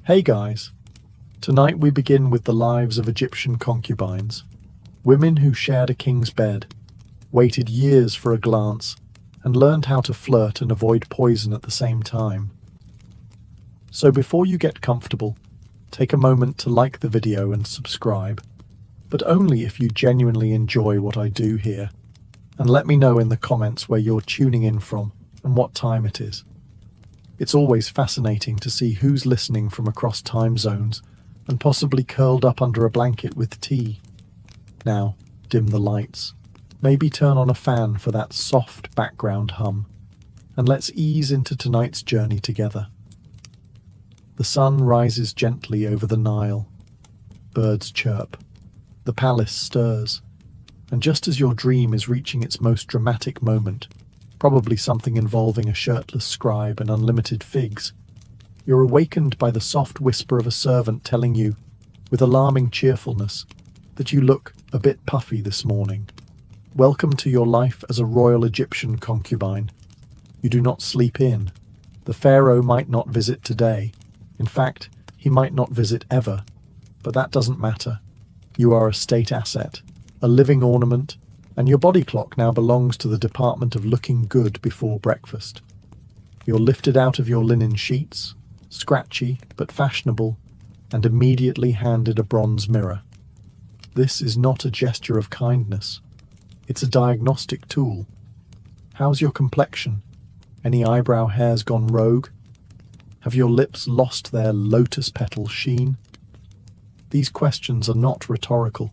Hey guys, tonight we begin with the lives of Egyptian concubines, women who shared a king's bed, waited years for a glance, and learned how to flirt and avoid poison at the same time. So before you get comfortable, take a moment to like the video and subscribe, but only if you genuinely enjoy what I do here, and let me know in the comments where you're tuning in from and what time it is. It's always fascinating to see who's listening from across time zones and possibly curled up under a blanket with tea. Now, dim the lights. Maybe turn on a fan for that soft background hum. And let's ease into tonight's journey together. The sun rises gently over the Nile. Birds chirp. The palace stirs. And just as your dream is reaching its most dramatic moment, probably something involving a shirtless scribe and unlimited figs, you're awakened by the soft whisper of a servant telling you, with alarming cheerfulness, that you look a bit puffy this morning. Welcome to your life as a royal Egyptian concubine. You do not sleep in. The pharaoh might not visit today. In fact, he might not visit ever. But that doesn't matter. You are a state asset, a living ornament, and your body clock now belongs to the department of looking good before breakfast. You're lifted out of your linen sheets, scratchy but fashionable, and immediately handed a bronze mirror. This is not a gesture of kindness. It's a diagnostic tool. How's your complexion? Any eyebrow hairs gone rogue? Have your lips lost their lotus petal sheen? These questions are not rhetorical.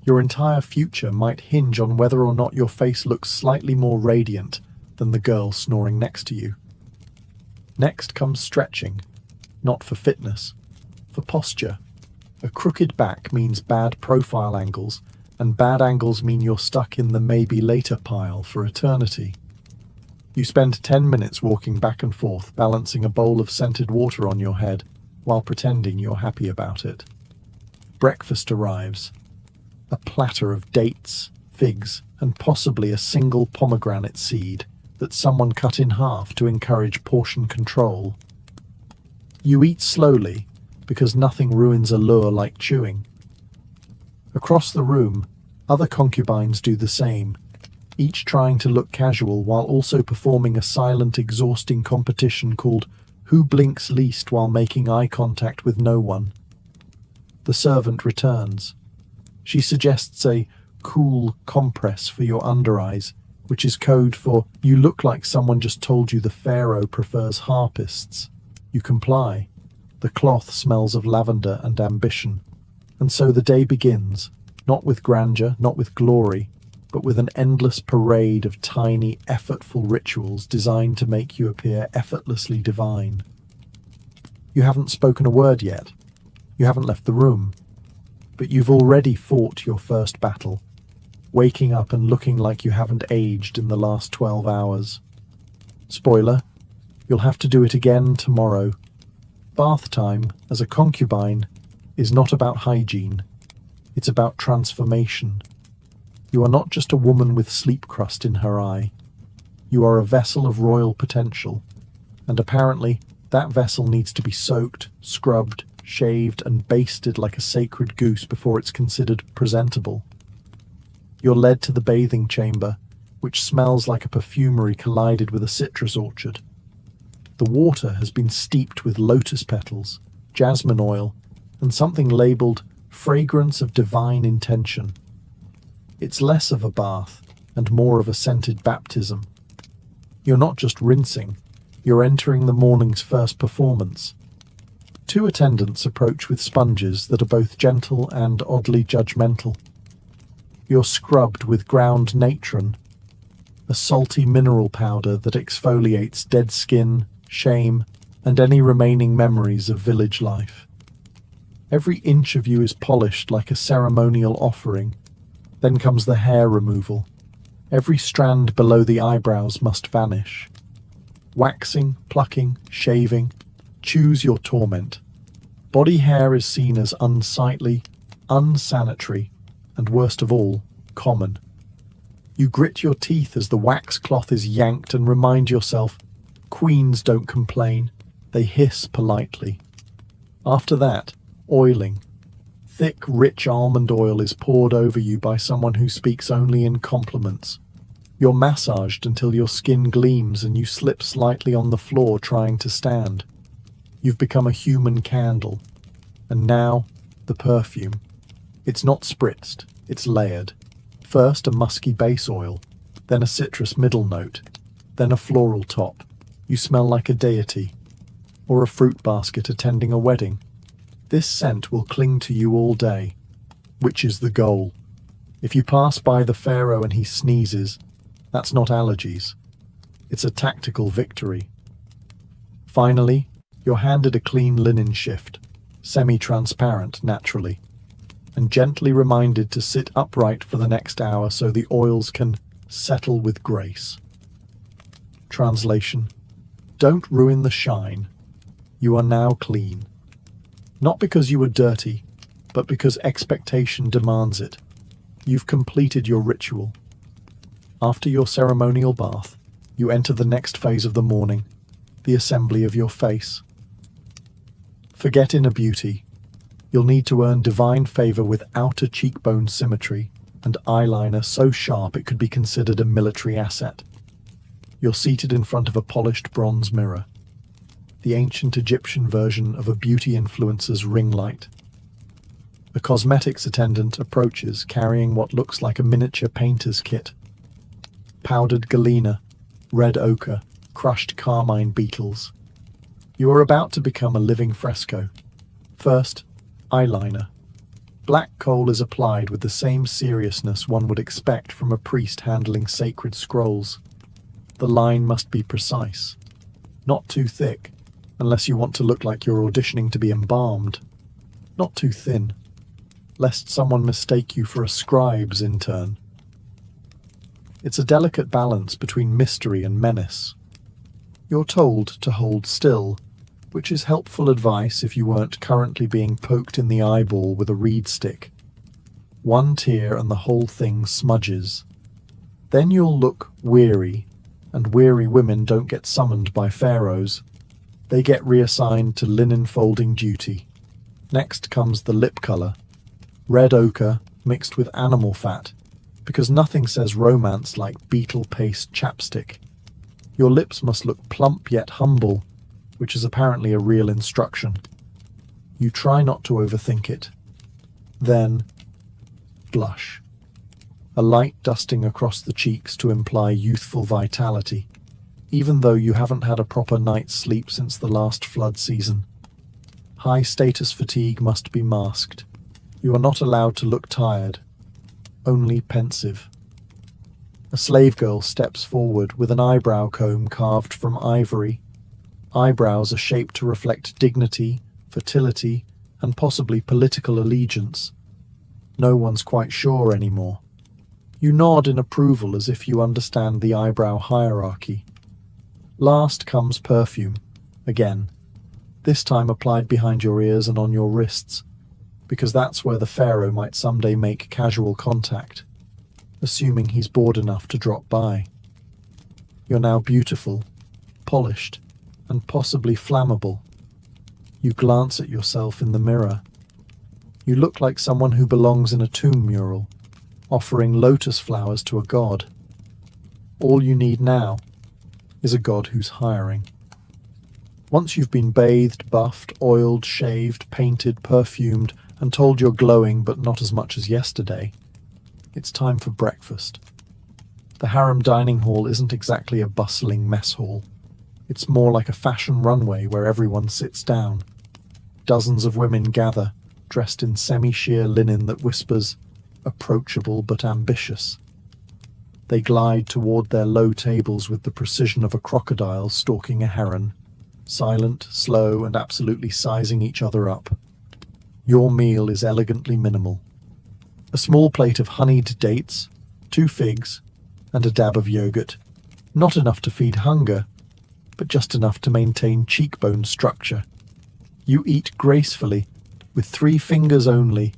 Your entire future might hinge on whether or not your face looks slightly more radiant than the girl snoring next to you. Next comes stretching, not for fitness, for posture. A crooked back means bad profile angles, and bad angles mean you're stuck in the maybe later pile for eternity. You spend 10 minutes walking back and forth, balancing a bowl of scented water on your head while pretending you're happy about it. Breakfast arrives. A platter of dates, figs, and possibly a single pomegranate seed that someone cut in half to encourage portion control. You eat slowly because nothing ruins a lure like chewing. Across the room, other concubines do the same, each trying to look casual while also performing a silent, exhausting competition called Who Blinks Least while making eye contact with no one. The servant returns. She suggests a cool compress for your under eyes, which is code for you look like someone just told you the pharaoh prefers harpists. You comply. The cloth smells of lavender and ambition. And so the day begins, not with grandeur, not with glory, but with an endless parade of tiny, effortful rituals designed to make you appear effortlessly divine. You haven't spoken a word yet. You haven't left the room. But you've already fought your first battle, waking up and looking like you haven't aged in the last 12 hours. Spoiler, you'll have to do it again tomorrow. Bath time, as a concubine, is not about hygiene. It's about transformation. You are not just a woman with sleep crust in her eye. You are a vessel of royal potential, and apparently that vessel needs to be soaked, scrubbed, shaved and basted like a sacred goose before it's considered presentable. You're led to the bathing chamber, which smells like a perfumery collided with a citrus orchard. The water has been steeped with lotus petals, jasmine oil, and something labeled fragrance of divine intention. It's less of a bath and more of a scented baptism. You're not just rinsing, you're entering the morning's first performance. Two attendants approach with sponges that are both gentle and oddly judgmental. You're scrubbed with ground natron, a salty mineral powder that exfoliates dead skin, shame, and any remaining memories of village life. Every inch of you is polished like a ceremonial offering. Then comes the hair removal. Every strand below the eyebrows must vanish. Waxing, plucking, shaving, choose your torment. Body hair is seen as unsightly, unsanitary, and worst of all, common. You grit your teeth as the wax cloth is yanked and remind yourself, queens don't complain, they hiss politely. After that, oiling. Thick, rich almond oil is poured over you by someone who speaks only in compliments. You're massaged until your skin gleams and you slip slightly on the floor trying to stand. You've become a human candle. And now, the perfume. It's not spritzed, it's layered. First a musky base oil, then a citrus middle note, then a floral top. You smell like a deity, or a fruit basket attending a wedding. This scent will cling to you all day, which is the goal. If you pass by the pharaoh and he sneezes, that's not allergies. It's a tactical victory. Finally, you're handed a clean linen shift, semi-transparent naturally, and gently reminded to sit upright for the next hour so the oils can settle with grace. Translation: don't ruin the shine. You are now clean. Not because you were dirty, but because expectation demands it. You've completed your ritual. After your ceremonial bath, you enter the next phase of the morning, the assembly of your face. Forget inner beauty. You'll need to earn divine favor with outer cheekbone symmetry and eyeliner so sharp it could be considered a military asset. You're seated in front of a polished bronze mirror, the ancient Egyptian version of a beauty influencer's ring light. A cosmetics attendant approaches carrying what looks like a miniature painter's kit. Powdered galena, red ochre, crushed carmine beetles. You are about to become a living fresco. First, eyeliner. Black coal is applied with the same seriousness one would expect from a priest handling sacred scrolls. The line must be precise, not too thick, unless you want to look like you're auditioning to be embalmed. Not too thin, lest someone mistake you for a scribe's intern. It's a delicate balance between mystery and menace. You're told to hold still, which is helpful advice if you weren't currently being poked in the eyeball with a reed stick. One tear and the whole thing smudges. Then you'll look weary, and weary women don't get summoned by pharaohs. They get reassigned to linen folding duty. Next comes the lip color. Red ochre mixed with animal fat, because nothing says romance like beetle paste chapstick. Your lips must look plump yet humble, which is apparently a real instruction. You try not to overthink it. Then, blush. A light dusting across the cheeks to imply youthful vitality, even though you haven't had a proper night's sleep since the last flood season. High-status fatigue must be masked. You are not allowed to look tired, only pensive. A slave girl steps forward with an eyebrow comb carved from ivory. Eyebrows are shaped to reflect dignity, fertility, and possibly political allegiance. No one's quite sure anymore. You nod in approval as if you understand the eyebrow hierarchy. Last comes perfume, again, this time applied behind your ears and on your wrists, because that's where the pharaoh might someday make casual contact, assuming he's bored enough to drop by. You're now beautiful, polished, and possibly flammable. You glance at yourself in the mirror. You look like someone who belongs in a tomb mural, offering lotus flowers to a god. All you need now is a god who's hiring. Once you've been bathed, buffed, oiled, shaved, painted, perfumed, and told you're glowing but not as much as yesterday, it's time for breakfast. The harem dining hall isn't exactly a bustling mess hall. It's more like a fashion runway where everyone sits down. Dozens of women gather, dressed in semi-sheer linen that whispers, approachable but ambitious. They glide toward their low tables with the precision of a crocodile stalking a heron, silent, slow, and absolutely sizing each other up. Your meal is elegantly minimal. A small plate of honeyed dates, 2 figs, and a dab of yogurt. Not enough to feed hunger, but just enough to maintain cheekbone structure. You eat gracefully, with 3 fingers only,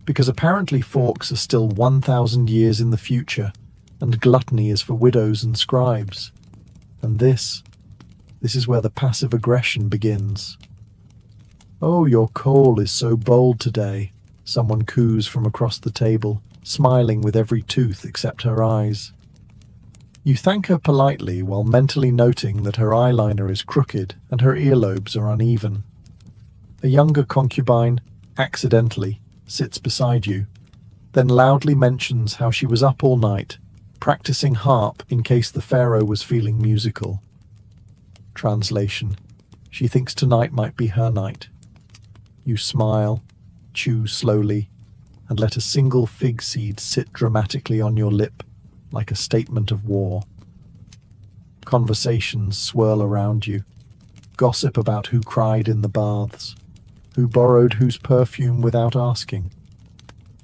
because apparently forks are still 1,000 years in the future, and gluttony is for widows and scribes. And this is where the passive aggression begins. "Oh, your call is so bold today," someone coos from across the table, smiling with every tooth except her eyes. You thank her politely while mentally noting that her eyeliner is crooked and her earlobes are uneven. A younger concubine, accidentally, sits beside you, then loudly mentions how she was up all night, practicing harp in case the pharaoh was feeling musical. Translation: she thinks tonight might be her night. You smile, chew slowly, and let a single fig seed sit dramatically on your lip, like a statement of war. Conversations swirl around you. Gossip about who cried in the baths, who borrowed whose perfume without asking,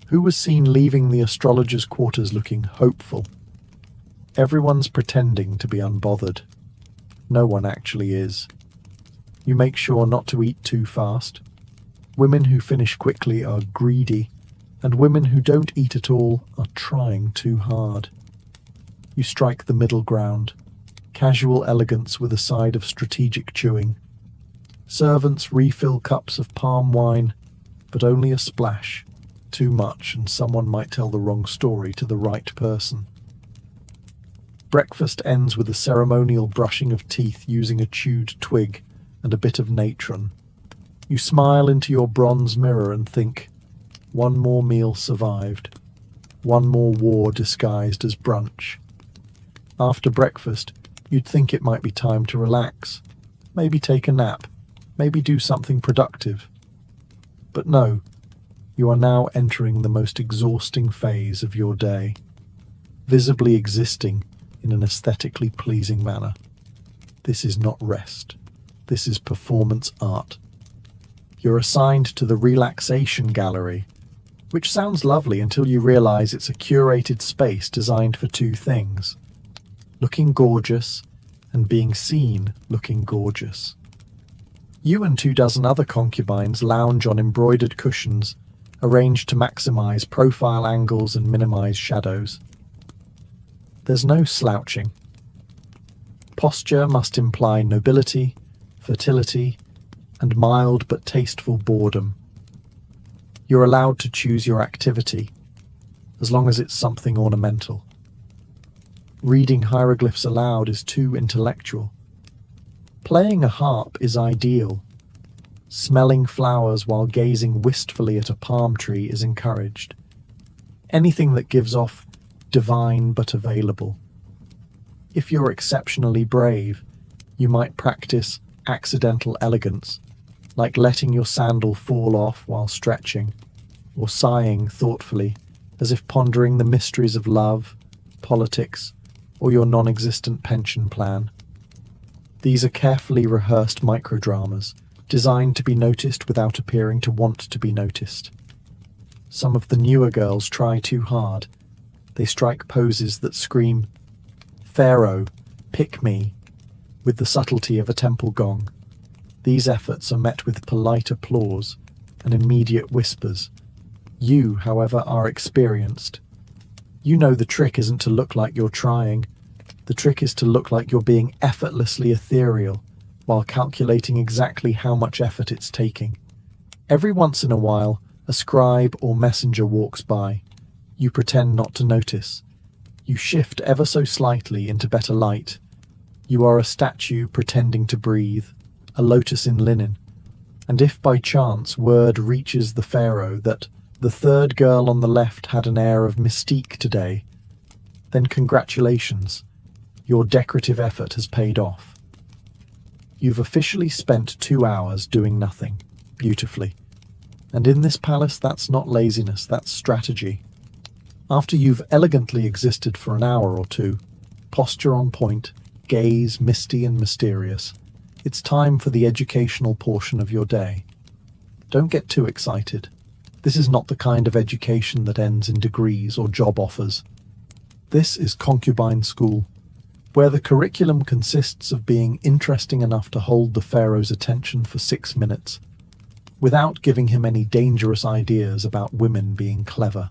who was seen leaving the astrologer's quarters looking hopeful. Everyone's pretending to be unbothered. No one actually is. You make sure not to eat too fast. Women who finish quickly are greedy, and women who don't eat at all are trying too hard. You strike the middle ground, casual elegance with a side of strategic chewing. Servants refill cups of palm wine, but only a splash. Too much, and someone might tell the wrong story to the right person. Breakfast ends with a ceremonial brushing of teeth using a chewed twig and a bit of natron. You smile into your bronze mirror and think, one more meal survived. One more war disguised as brunch. After breakfast, you'd think it might be time to relax. Maybe take a nap. Maybe do something productive. But no, you are now entering the most exhausting phase of your day, visibly existing in an aesthetically pleasing manner. This is not rest. This is performance art. You're assigned to the relaxation gallery, which sounds lovely until you realize it's a curated space designed for two things: looking gorgeous and being seen looking gorgeous. You and 24 other concubines lounge on embroidered cushions, arranged to maximize profile angles and minimize shadows. There's no slouching. Posture must imply nobility, fertility, and mild but tasteful boredom. You're allowed to choose your activity, as long as it's something ornamental. Reading hieroglyphs aloud is too intellectual. Playing a harp is ideal. Smelling flowers while gazing wistfully at a palm tree is encouraged. Anything that gives off divine but available. If you're exceptionally brave, you might practice accidental elegance, like letting your sandal fall off while stretching, or sighing thoughtfully, as if pondering the mysteries of love, politics, or your non-existent pension plan. These are carefully rehearsed microdramas, designed to be noticed without appearing to want to be noticed. Some of the newer girls try too hard. They strike poses that scream, "Pharaoh, pick me," with the subtlety of a temple gong. These efforts are met with polite applause and immediate whispers. You, however, are experienced. You know the trick isn't to look like you're trying. The trick is to look like you're being effortlessly ethereal while calculating exactly how much effort it's taking. Every once in a while, a scribe or messenger walks by. You pretend not to notice. You shift ever so slightly into better light. You are a statue pretending to breathe, a lotus in linen. And if by chance word reaches the pharaoh that the third girl on the left had an air of mystique today, then congratulations, your decorative effort has paid off. You've officially spent 2 hours doing nothing, beautifully. And in this palace, that's not laziness, that's strategy. After you've elegantly existed for an hour or two, posture on point, gaze misty and mysterious, it's time for the educational portion of your day. Don't get too excited. This is not the kind of education that ends in degrees or job offers. This is concubine school, where the curriculum consists of being interesting enough to hold the pharaoh's attention for 6 minutes, without giving him any dangerous ideas about women being clever.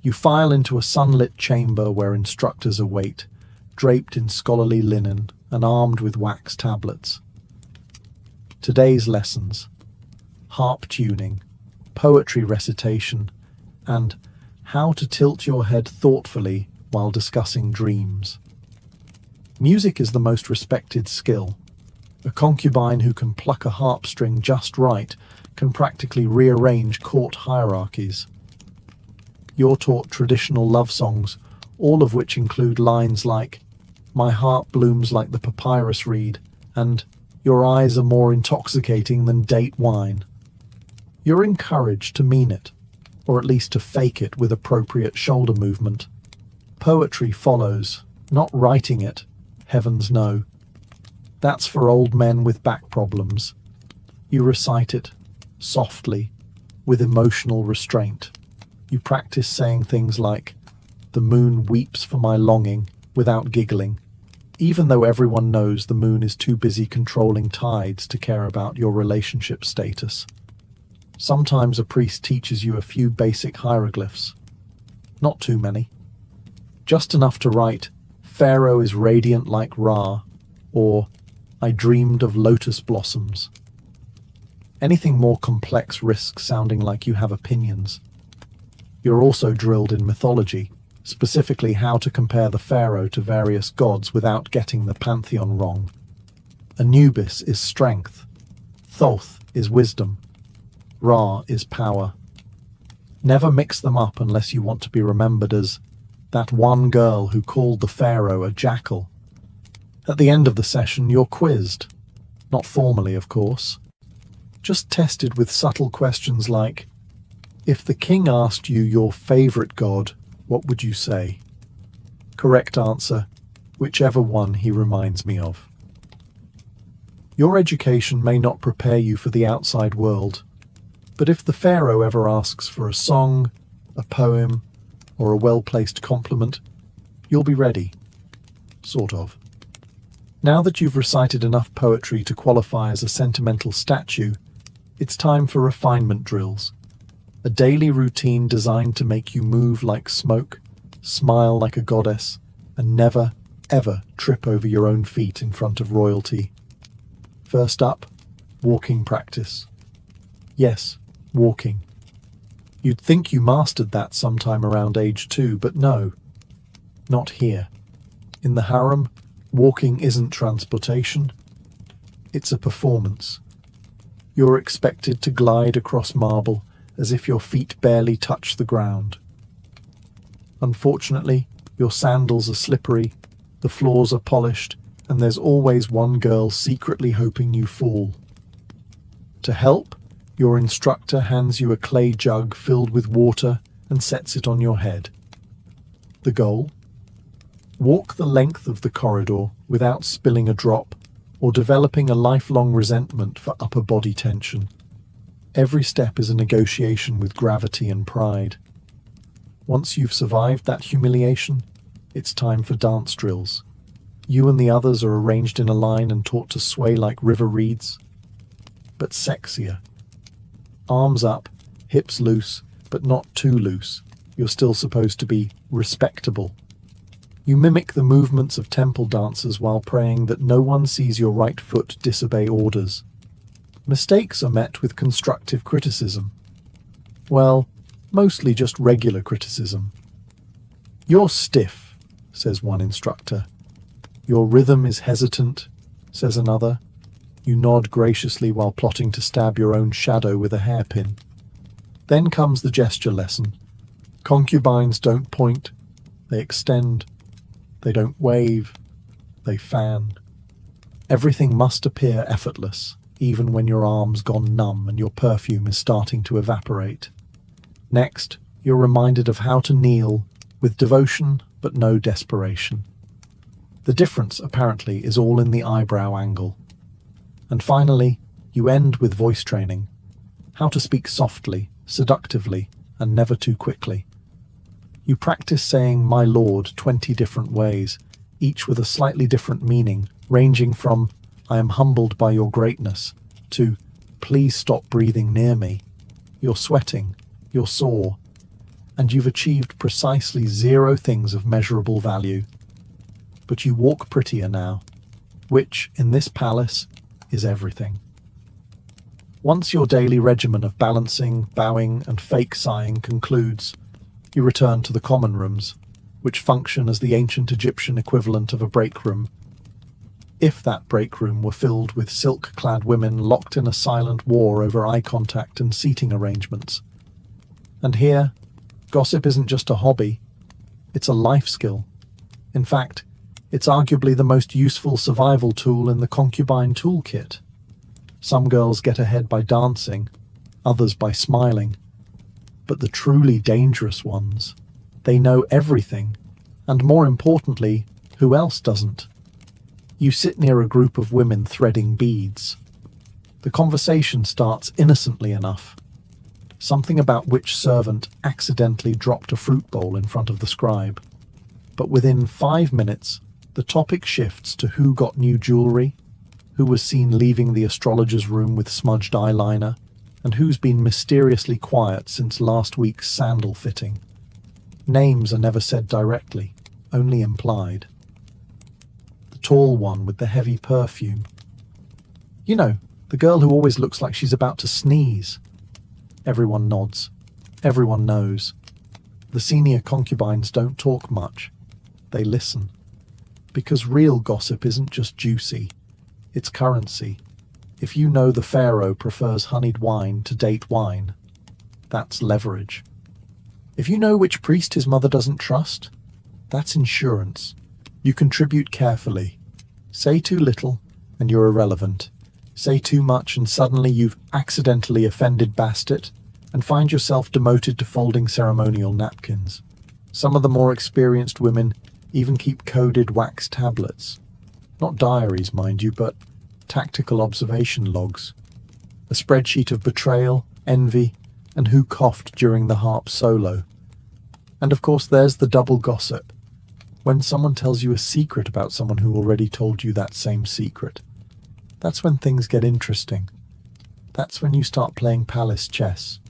You file into a sunlit chamber where instructors await, draped in scholarly linen and armed with wax tablets. Today's lessons: harp tuning, poetry recitation, and how to tilt your head thoughtfully while discussing dreams. Music is the most respected skill. A concubine who can pluck a harp string just right can practically rearrange court hierarchies. You're taught traditional love songs, all of which include lines like, "My heart blooms like the papyrus reed," and "Your eyes are more intoxicating than date wine." You're encouraged to mean it, or at least to fake it with appropriate shoulder movement. Poetry follows, not writing it, heavens no. That's for old men with back problems. You recite it, softly, with emotional restraint. You practice saying things like, "The moon weeps for my longing," without giggling, even though everyone knows the moon is too busy controlling tides to care about your relationship status. Sometimes a priest teaches you a few basic hieroglyphs. Not too many. Just enough to write, "Pharaoh is radiant like Ra," or "I dreamed of lotus blossoms." Anything more complex risks sounding like you have opinions. You're also drilled in mythology, specifically how to compare the pharaoh to various gods without getting the pantheon wrong. Anubis is strength. Thoth is wisdom. Ra is power. Never mix them up unless you want to be remembered as that one girl who called the pharaoh a jackal. At the end of the session, you're quizzed. Not formally, of course. Just tested with subtle questions like, if the king asked you your favorite god, what would you say? Correct answer, whichever one he reminds me of. Your education may not prepare you for the outside world, but if the pharaoh ever asks for a song, a poem, or a well-placed compliment, you'll be ready. Sort of. Now that you've recited enough poetry to qualify as a sentimental statue, it's time for refinement drills. A daily routine designed to make you move like smoke, smile like a goddess, and never, ever trip over your own feet in front of royalty. First up, walking practice. Yes, walking. You'd think you mastered that sometime around age 2, but no, not here. In the harem, walking isn't transportation, it's a performance. You're expected to glide across marble as if your feet barely touch the ground. Unfortunately, your sandals are slippery, the floors are polished, and there's always one girl secretly hoping you fall. To help, your instructor hands you a clay jug filled with water and sets it on your head. The goal? Walk the length of the corridor without spilling a drop or developing a lifelong resentment for upper body tension. Every step is a negotiation with gravity and pride. Once you've survived that humiliation, it's time for dance drills. You and the others are arranged in a line and taught to sway like river reeds, but sexier. Arms up, hips loose, but not too loose. You're still supposed to be respectable. You mimic the movements of temple dancers while praying that no one sees your right foot disobey orders. Mistakes are met with constructive criticism. Well, mostly just regular criticism. "You're stiff," says one instructor. "Your rhythm is hesitant," says another. You nod graciously while plotting to stab your own shadow with a hairpin. Then comes the gesture lesson. Concubines don't point, they extend. They don't wave, they fan. Everything must appear effortless, even when your arm's gone numb and your perfume is starting to evaporate. Next, you're reminded of how to kneel, with devotion but no desperation. The difference, apparently, is all in the eyebrow angle. And finally, you end with voice training. How to speak softly, seductively, and never too quickly. You practice saying "my lord" 20 different ways, each with a slightly different meaning, ranging from "I am humbled by your greatness" to "please stop breathing near me." You're sweating, you're sore, and you've achieved precisely 0 things of measurable value. But you walk prettier now, which, in this palace, is everything. Once your daily regimen of balancing, bowing, and fake sighing concludes, you return to the common rooms, which function as the ancient Egyptian equivalent of a break room. If that break room were filled with silk-clad women locked in a silent war over eye contact and seating arrangements. And here, gossip isn't just a hobby, it's a life skill. In fact, it's arguably the most useful survival tool in the Concubine toolkit. Some girls get ahead by dancing, others by smiling. But the truly dangerous ones, they know everything, and more importantly, who else doesn't? You sit near a group of women threading beads. The conversation starts innocently enough. Something about which servant accidentally dropped a fruit bowl in front of the scribe. But within 5 minutes, the topic shifts to who got new jewelry, who was seen leaving the astrologer's room with smudged eyeliner, and who's been mysteriously quiet since last week's sandal fitting. Names are never said directly, only implied. The tall one with the heavy perfume. You know, the girl who always looks like she's about to sneeze. Everyone nods. Everyone knows. The senior concubines don't talk much. They listen. Because real gossip isn't just juicy. It's currency. If you know the pharaoh prefers honeyed wine to date wine, that's leverage. If you know which priest his mother doesn't trust, that's insurance. You contribute carefully. Say too little, and you're irrelevant. Say too much, and suddenly you've accidentally offended Bastet, and find yourself demoted to folding ceremonial napkins. Some of the more experienced women even keep coded wax tablets. Not diaries, mind you, but tactical observation logs. A spreadsheet of betrayal, envy, and who coughed during the harp solo. And of course there's the double gossip. When someone tells you a secret about someone who already told you that same secret. That's when things get interesting. That's when you start playing palace chess.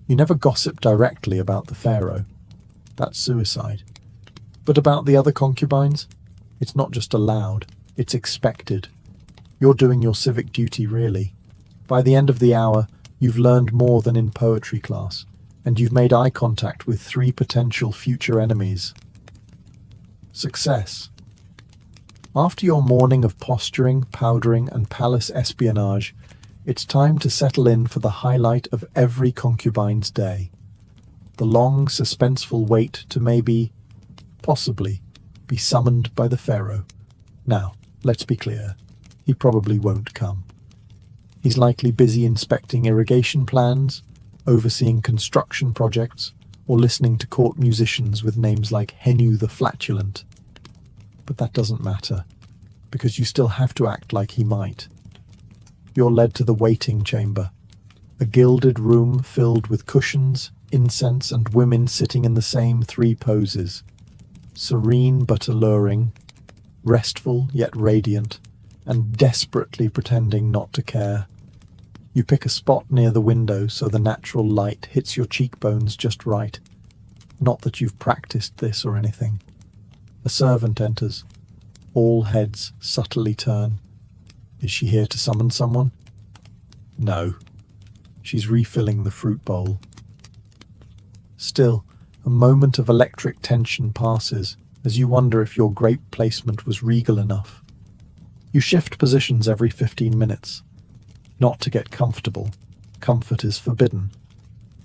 You never gossip directly about the pharaoh. That's suicide. But about the other concubines, it's not just allowed, it's expected. You're doing your civic duty, really. By the end of the hour, you've learned more than in poetry class, and you've made eye contact with 3 potential future enemies. Success. After your morning of posturing, powdering, and palace espionage, it's time to settle in for the highlight of every concubine's day. The long, suspenseful wait to maybe, possibly, be summoned by the pharaoh. Now, let's be clear, he probably won't come. He's likely busy inspecting irrigation plans, overseeing construction projects, or listening to court musicians with names like Henu the Flatulent. But that doesn't matter, because you still have to act like he might. You're led to the waiting chamber, a gilded room filled with cushions, incense, and women sitting in the same 3 poses. Serene but alluring, restful yet radiant, and desperately pretending not to care. You pick a spot near the window so the natural light hits your cheekbones just right. Not that you've practiced this or anything. A servant enters. All heads subtly turn. Is she here to summon someone? No. She's refilling the fruit bowl. Still, a moment of electric tension passes as you wonder if your grape placement was regal enough. You shift positions every 15 minutes. Not to get comfortable. Comfort is forbidden.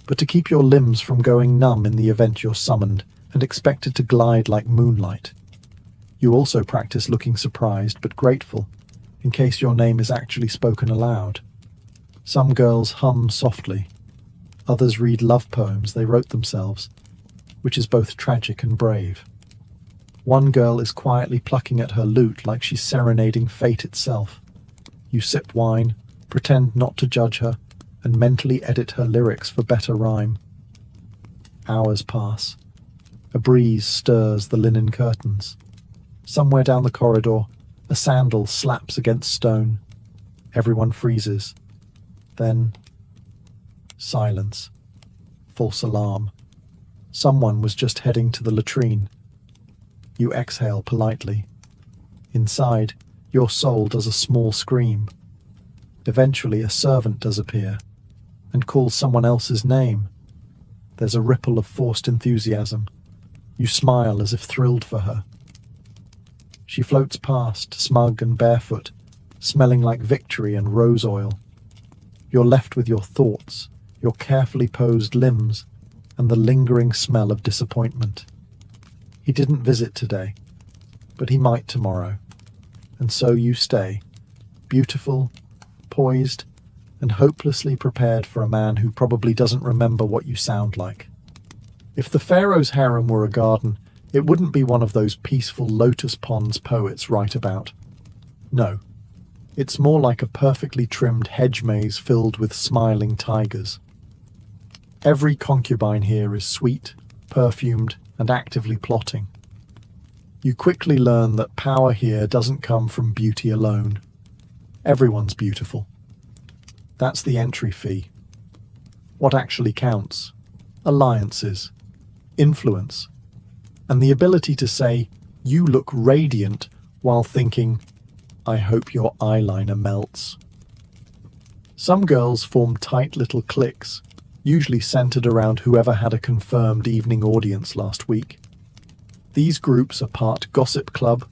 But to keep your limbs from going numb in the event you're summoned and expected to glide like moonlight. You also practice looking surprised but grateful, in case your name is actually spoken aloud. Some girls hum softly. Others read love poems they wrote themselves, which is both tragic and brave. One girl is quietly plucking at her lute like she's serenading fate itself. You sip wine, pretend not to judge her, and mentally edit her lyrics for better rhyme. Hours pass. A breeze stirs the linen curtains. Somewhere down the corridor, a sandal slaps against stone. Everyone freezes. Then, silence. False alarm. Someone was just heading to the latrine. You exhale politely. Inside, your soul does a small scream. Eventually, a servant does appear and calls someone else's name. There's a ripple of forced enthusiasm. You smile as if thrilled for her. She floats past, smug and barefoot, smelling like victory and rose oil. You're left with your thoughts, your carefully posed limbs, and the lingering smell of disappointment. He didn't visit today, but he might tomorrow. And so you stay, beautiful, poised, and hopelessly prepared for a man who probably doesn't remember what you sound like. If the pharaoh's harem were a garden, it wouldn't be one of those peaceful lotus ponds poets write about. No, it's more like a perfectly trimmed hedge maze filled with smiling tigers. Every concubine here is sweet, perfumed, and actively plotting. You quickly learn that power here doesn't come from beauty alone. Everyone's beautiful. That's the entry fee. What actually counts? Alliances, influence, and the ability to say, "You look radiant," while thinking, "I hope your eyeliner melts." Some girls form tight little cliques, usually centered around whoever had a confirmed evening audience last week. These groups are part gossip club,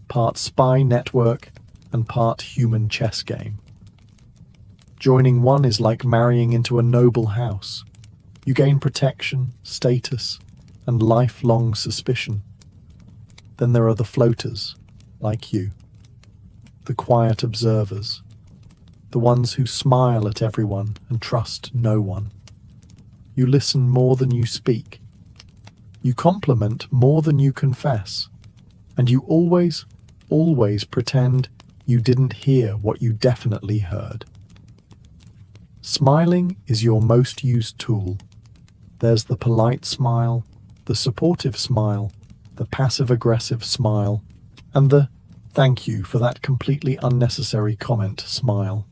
part spy network, and part human chess game. Joining one is like marrying into a noble house. You gain protection, status, and lifelong suspicion. Then there are the floaters, like you. The quiet observers. The ones who smile at everyone and trust no one. You listen more than you speak. You compliment more than you confess. And you always pretend you didn't hear what you definitely heard. Smiling is your most used tool. There's the polite smile, the supportive smile, the passive-aggressive smile, and the "thank you for that completely unnecessary comment" smile.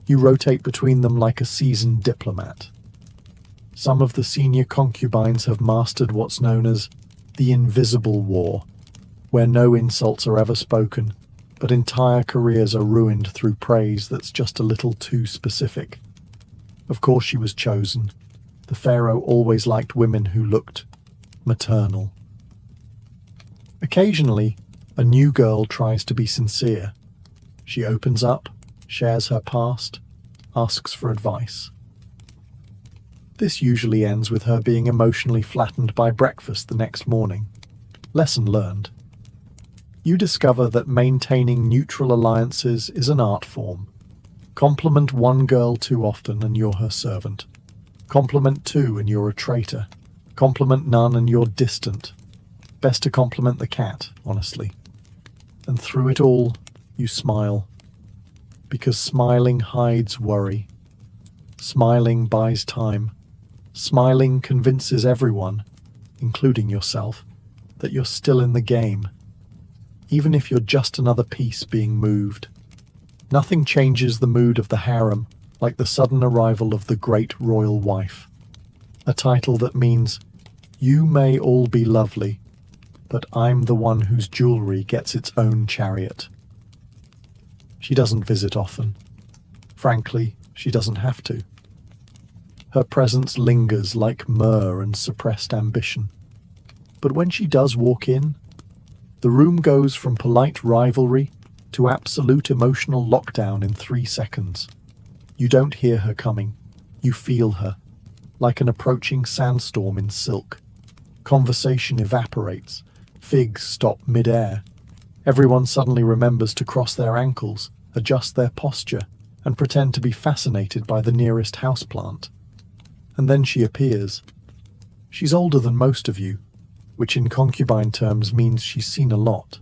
You rotate between them like a seasoned diplomat. Some of the senior concubines have mastered what's known as the invisible war, where no insults are ever spoken, but entire careers are ruined through praise that's just a little too specific. Of course she was chosen. The pharaoh always liked women who looked maternal. Occasionally, a new girl tries to be sincere. She opens up, shares her past, asks for advice. This usually ends with her being emotionally flattened by breakfast the next morning. Lesson learned. You discover that maintaining neutral alliances is an art form. Compliment one girl too often and you're her servant. Compliment two and you're a traitor. Compliment none and you're distant. Best to compliment the cat, honestly. And through it all, you smile. Because smiling hides worry. Smiling buys time. Smiling convinces everyone, including yourself, that you're still in the game. Even if you're just another piece being moved. Nothing changes the mood of the harem like the sudden arrival of the great royal wife. A title that means, "You may all be lovely, but I'm the one whose jewelry gets its own chariot." She doesn't visit often. Frankly, she doesn't have to. Her presence lingers like myrrh and suppressed ambition. But when she does walk in, the room goes from polite rivalry to absolute emotional lockdown in 3 seconds. You don't hear her coming. You feel her, like an approaching sandstorm in silk. Conversation evaporates. Figs stop mid-air. Everyone suddenly remembers to cross their ankles, adjust their posture, and pretend to be fascinated by the nearest houseplant. And then she appears. She's older than most of you, which in concubine terms means she's seen a lot.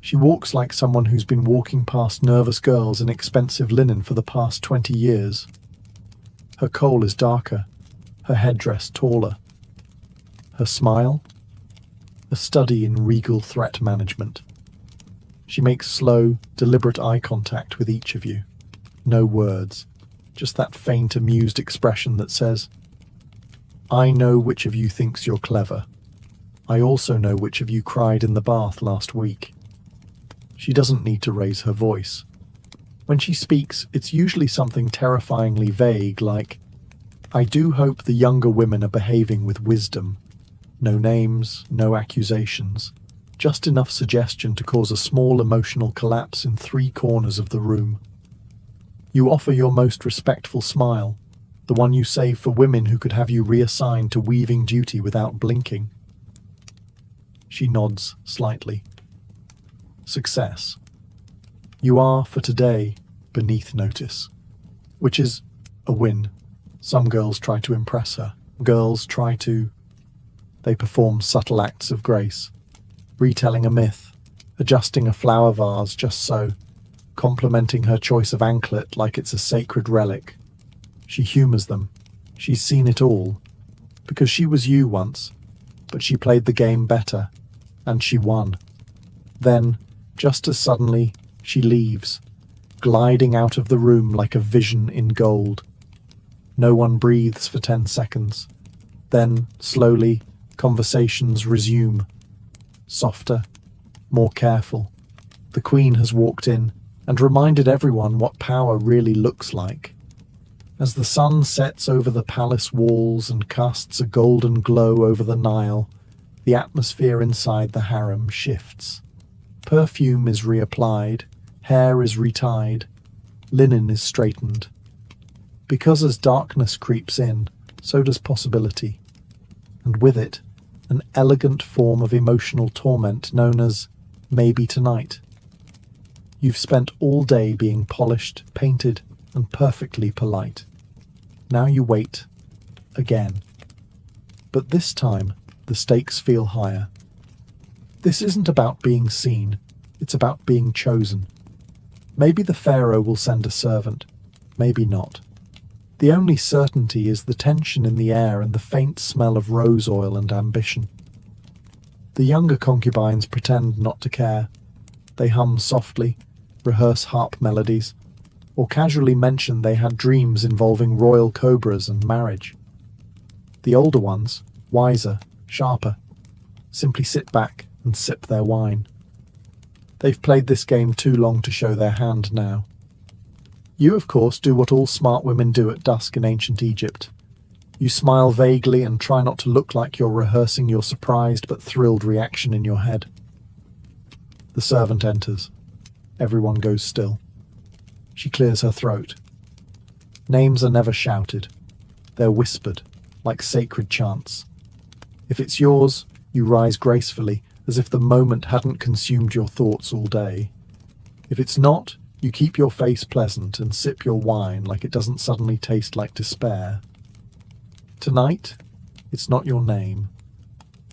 She walks like someone who's been walking past nervous girls in expensive linen for the past 20 years. Her kohl is darker, her headdress taller. Her smile? A study in regal threat management. She makes slow, deliberate eye contact with each of you. No words, just that faint, amused expression that says, "I know which of you thinks you're clever. I also know which of you cried in the bath last week." She doesn't need to raise her voice. When she speaks, it's usually something terrifyingly vague, like, "I do hope the younger women are behaving with wisdom." No names, no accusations, just enough suggestion to cause a small emotional collapse in 3 corners of the room. You offer your most respectful smile, the one you save for women who could have you reassigned to weaving duty without blinking. She nods slightly. Success. You are, for today, beneath notice, which is a win. Some girls try to impress her. They perform subtle acts of grace, retelling a myth, adjusting a flower vase just so, complimenting her choice of anklet like it's a sacred relic. She humors them. She's seen it all. Because she was you once, but she played the game better, and she won. Then, just as suddenly, she leaves, gliding out of the room like a vision in gold. No one breathes for 10 seconds. Then, slowly, conversations resume. Softer, more careful. The Queen has walked in and reminded everyone what power really looks like. As the sun sets over the palace walls and casts a golden glow over the Nile, the atmosphere inside the harem shifts. Perfume is reapplied, hair is retied, linen is straightened. Because as darkness creeps in, so does possibility. And with it, an elegant form of emotional torment known as maybe tonight. You've spent all day being polished, painted, and perfectly polite. Now you wait, again. But this time, the stakes feel higher. This isn't about being seen, it's about being chosen. Maybe the pharaoh will send a servant, maybe not. The only certainty is the tension in the air and the faint smell of rose oil and ambition. The younger concubines pretend not to care. They hum softly, rehearse harp melodies, or casually mention they had dreams involving royal cobras and marriage. The older ones, wiser, sharper, simply sit back and sip their wine. They've played this game too long to show their hand now. You, of course, do what all smart women do at dusk in ancient Egypt. You smile vaguely and try not to look like you're rehearsing your surprised but thrilled reaction in your head. The servant enters. Everyone goes still. She clears her throat. Names are never shouted. They're whispered, like sacred chants. If it's yours, you rise gracefully, as if the moment hadn't consumed your thoughts all day. If it's not, you keep your face pleasant and sip your wine like it doesn't suddenly taste like despair. Tonight, it's not your name.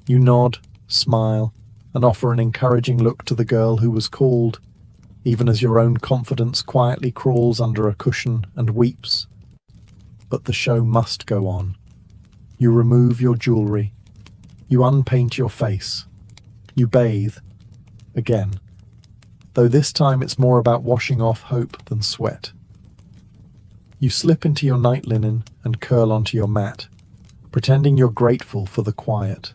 You nod, smile, and offer an encouraging look to the girl who was called, even as your own confidence quietly crawls under a cushion and weeps. But the show must go on. You remove your jewelry. You unpaint your face. You bathe. Again. Though this time it's more about washing off hope than sweat. You slip into your night linen and curl onto your mat, pretending you're grateful for the quiet.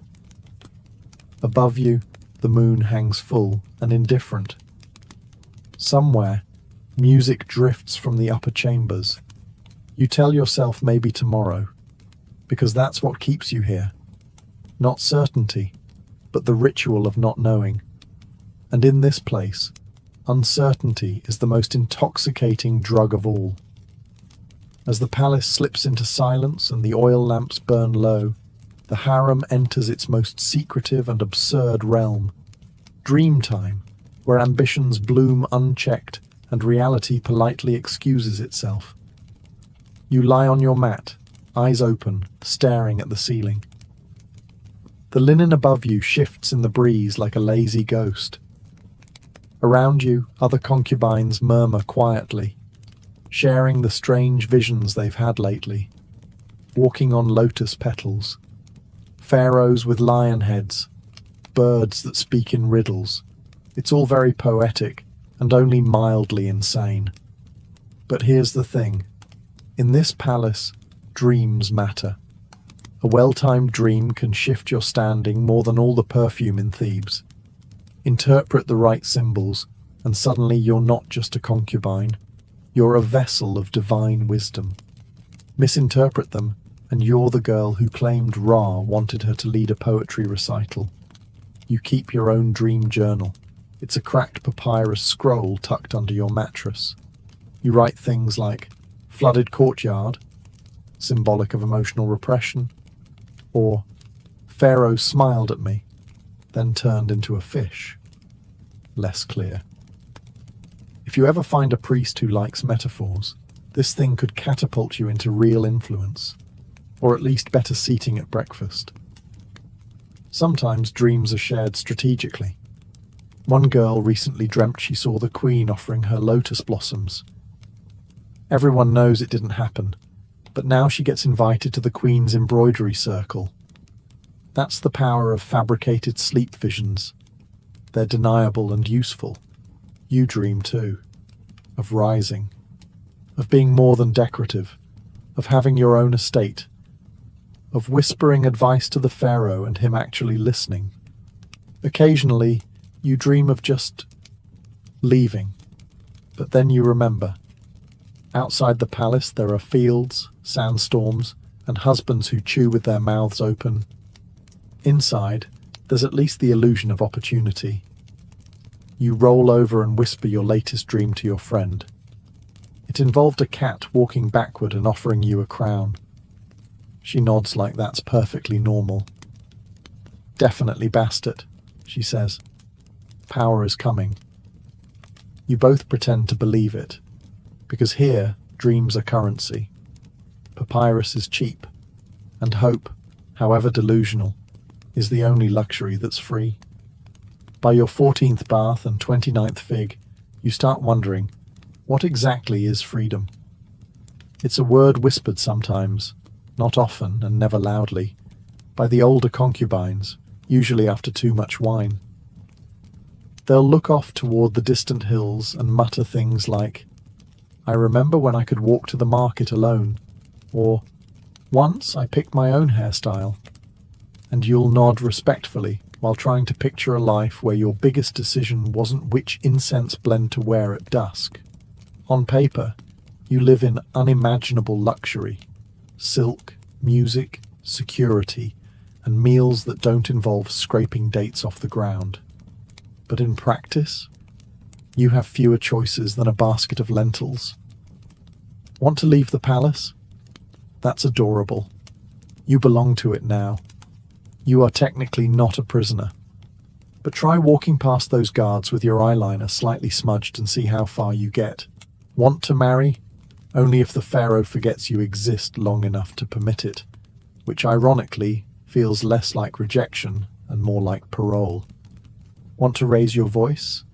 Above you, the moon hangs full and indifferent. Somewhere, music drifts from the upper chambers. You tell yourself maybe tomorrow, because that's what keeps you here. Not certainty, but the ritual of not knowing. And in this place, uncertainty is the most intoxicating drug of all. As the palace slips into silence and the oil lamps burn low, the harem enters its most secretive and absurd realm. Dream time, where ambitions bloom unchecked and reality politely excuses itself. You lie on your mat, eyes open, staring at the ceiling. The linen above you shifts in the breeze like a lazy ghost. Around you, other concubines murmur quietly, sharing the strange visions they've had lately. Walking on lotus petals, pharaohs with lion heads, birds that speak in riddles. It's all very poetic and only mildly insane. But here's the thing. In this palace, dreams matter. A well-timed dream can shift your standing more than all the perfume in Thebes. Interpret the right symbols, and suddenly you're not just a concubine. You're a vessel of divine wisdom. Misinterpret them, and you're the girl who claimed Ra wanted her to lead a poetry recital. You keep your own dream journal. It's a cracked papyrus scroll tucked under your mattress. You write things like, flooded courtyard, symbolic of emotional repression, or Pharaoh smiled at me, then turned into a fish. Less clear. If you ever find a priest who likes metaphors, this thing could catapult you into real influence, or at least better seating at breakfast. Sometimes dreams are shared strategically. One girl recently dreamt she saw the queen offering her lotus blossoms. Everyone knows it didn't happen, but now she gets invited to the queen's embroidery circle. That's the power of fabricated sleep visions. They're deniable and useful. You dream too. Of rising. Of being more than decorative. Of having your own estate. Of whispering advice to the pharaoh and him actually listening. Occasionally, you dream of just leaving. But then you remember. Outside the palace there are fields, sandstorms, and husbands who chew with their mouths open. Inside, there's at least the illusion of opportunity. You roll over and whisper your latest dream to your friend. It involved a cat walking backward and offering you a crown. She nods like that's perfectly normal. Definitely bastard, she says. Power is coming. You both pretend to believe it, because here, dreams are currency. Papyrus is cheap, and hope, however delusional, is the only luxury that's free. By your 14th bath and 29th fig, you start wondering, what exactly is freedom? It's a word whispered sometimes, not often and never loudly, by the older concubines, usually after too much wine. They'll look off toward the distant hills and mutter things like, I remember when I could walk to the market alone, or once I picked my own hairstyle. And you'll nod respectfully while trying to picture a life where your biggest decision wasn't which incense blend to wear at dusk. On paper, you live in unimaginable luxury. Silk, music, security, and meals that don't involve scraping dates off the ground. But in practice, you have fewer choices than a basket of lentils. Want to leave the palace? That's adorable. You belong to it now. You are technically not a prisoner. But try walking past those guards with your eyeliner slightly smudged and see how far you get. Want to marry? Only if the pharaoh forgets you exist long enough to permit it, which ironically feels less like rejection and more like parole. Want to raise your voice?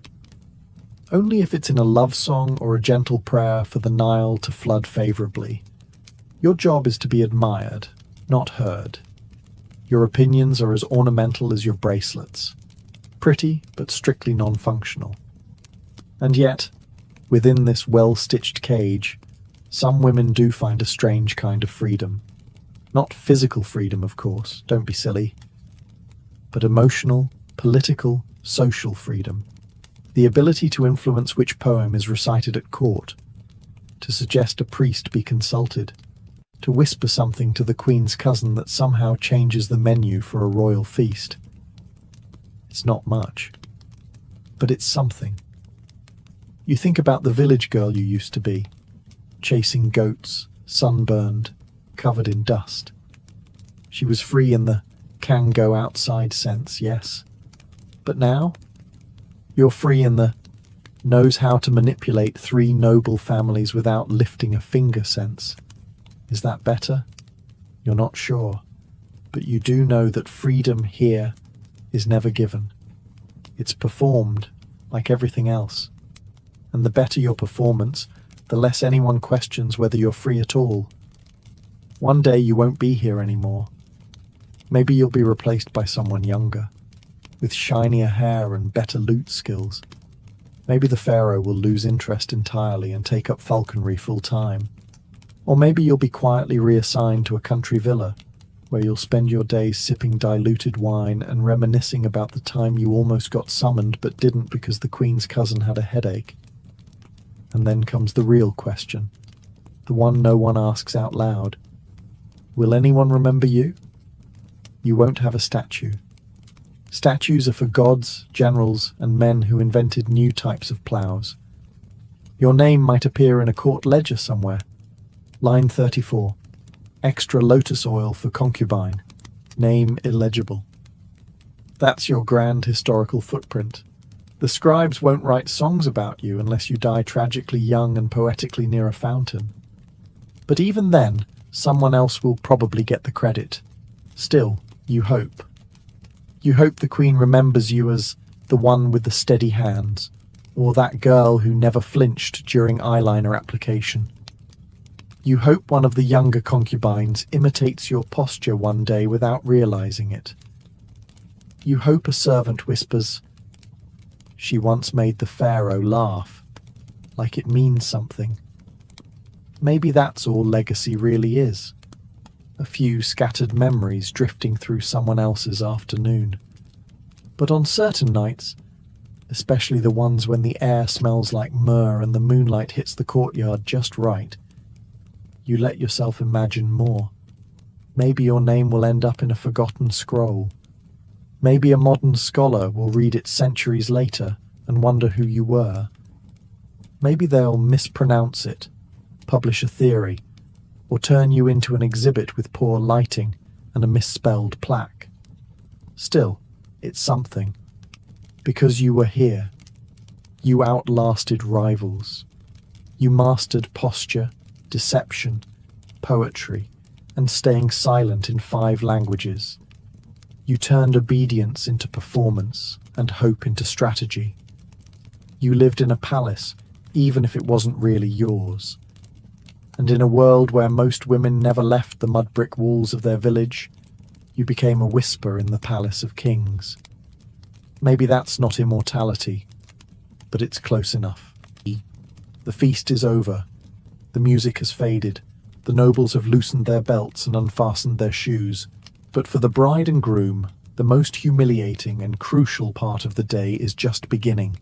Only if it's in a love song or a gentle prayer for the Nile to flood favorably. Your job is to be admired, not heard. Your opinions are as ornamental as your bracelets. Pretty, but strictly non-functional. And yet, within this well-stitched cage, some women do find a strange kind of freedom. Not physical freedom, of course, don't be silly. But emotional, political, social freedom. The ability to influence which poem is recited at court. To suggest a priest be consulted. To whisper something to the Queen's cousin that somehow changes the menu for a royal feast. It's not much, but it's something. You think about the village girl you used to be, chasing goats, sunburned, covered in dust. She was free in the can go outside sense, yes. But now, you're free in the knows how to manipulate 3 noble families without lifting a finger sense. Is that better? You're not sure, but you do know that freedom here is never given. It's performed, like everything else. And the better your performance, the less anyone questions whether you're free at all. One day you won't be here anymore. Maybe you'll be replaced by someone younger, with shinier hair and better loot skills. Maybe the pharaoh will lose interest entirely and take up falconry full-time. Or maybe you'll be quietly reassigned to a country villa, where you'll spend your days sipping diluted wine and reminiscing about the time you almost got summoned but didn't because the Queen's cousin had a headache. And then comes the real question, the one no one asks out loud. Will anyone remember you? You won't have a statue. Statues are for gods, generals, and men who invented new types of ploughs. Your name might appear in a court ledger somewhere. Line 34. Extra lotus oil for concubine. Name illegible. That's your grand historical footprint. The scribes won't write songs about you unless you die tragically young and poetically near a fountain. But even then, someone else will probably get the credit. Still, you hope. You hope the Queen remembers you as the one with the steady hands, or that girl who never flinched during eyeliner application. You hope one of the younger concubines imitates your posture one day without realizing it. You hope a servant whispers, "She once made the pharaoh laugh," like it means something. Maybe that's all legacy really is. A few scattered memories drifting through someone else's afternoon. But on certain nights, especially the ones when the air smells like myrrh and the moonlight hits the courtyard just right, you let yourself imagine more. Maybe your name will end up in a forgotten scroll. Maybe a modern scholar will read it centuries later and wonder who you were. Maybe they'll mispronounce it, publish a theory, or turn you into an exhibit with poor lighting and a misspelled plaque. Still, it's something. Because you were here. You outlasted rivals. You mastered posture, deception, poetry, and staying silent in 5 languages. You turned obedience into performance and hope into strategy. You lived in a palace, even if it wasn't really yours. And in a world where most women never left the mud brick walls of their village, you became a whisper in the palace of kings. Maybe that's not immortality, but it's close enough. The feast is over. The music has faded. The nobles have loosened their belts and unfastened their shoes. But for the bride and groom, the most humiliating and crucial part of the day is just beginning.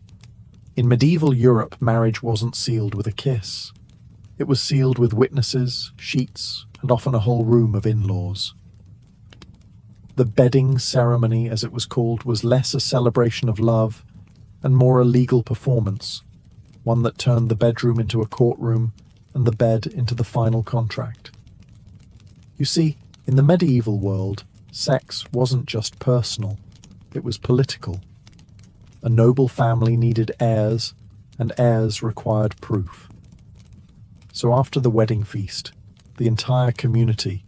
In medieval Europe, marriage wasn't sealed with a kiss. It was sealed with witnesses, sheets, and often a whole room of in-laws. The bedding ceremony, as it was called, was less a celebration of love and more a legal performance, one that turned the bedroom into a courtroom and the bed into the final contract. You see, in the medieval world, sex wasn't just personal, it was political. A noble family needed heirs, and heirs required proof. So after the wedding feast, the entire community,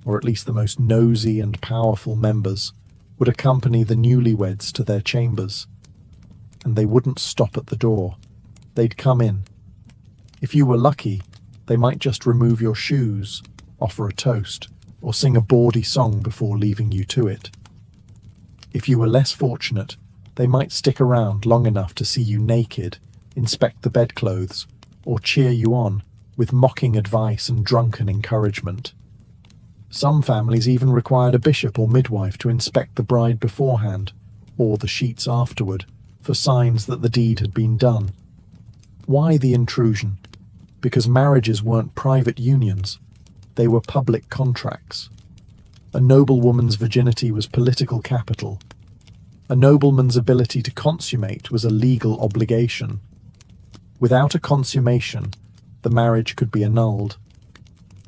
or at least the most nosy and powerful members, would accompany the newlyweds to their chambers. And they wouldn't stop at the door. They'd come in. If you were lucky, they might just remove your shoes, offer a toast, or sing a bawdy song before leaving you to it. If you were less fortunate, they might stick around long enough to see you naked, inspect the bedclothes, or cheer you on with mocking advice and drunken encouragement. Some families even required a bishop or midwife to inspect the bride beforehand, or the sheets afterward, for signs that the deed had been done. Why the intrusion? Because marriages weren't private unions. They were public contracts. A noblewoman's virginity was political capital. A nobleman's ability to consummate was a legal obligation. Without a consummation, the marriage could be annulled.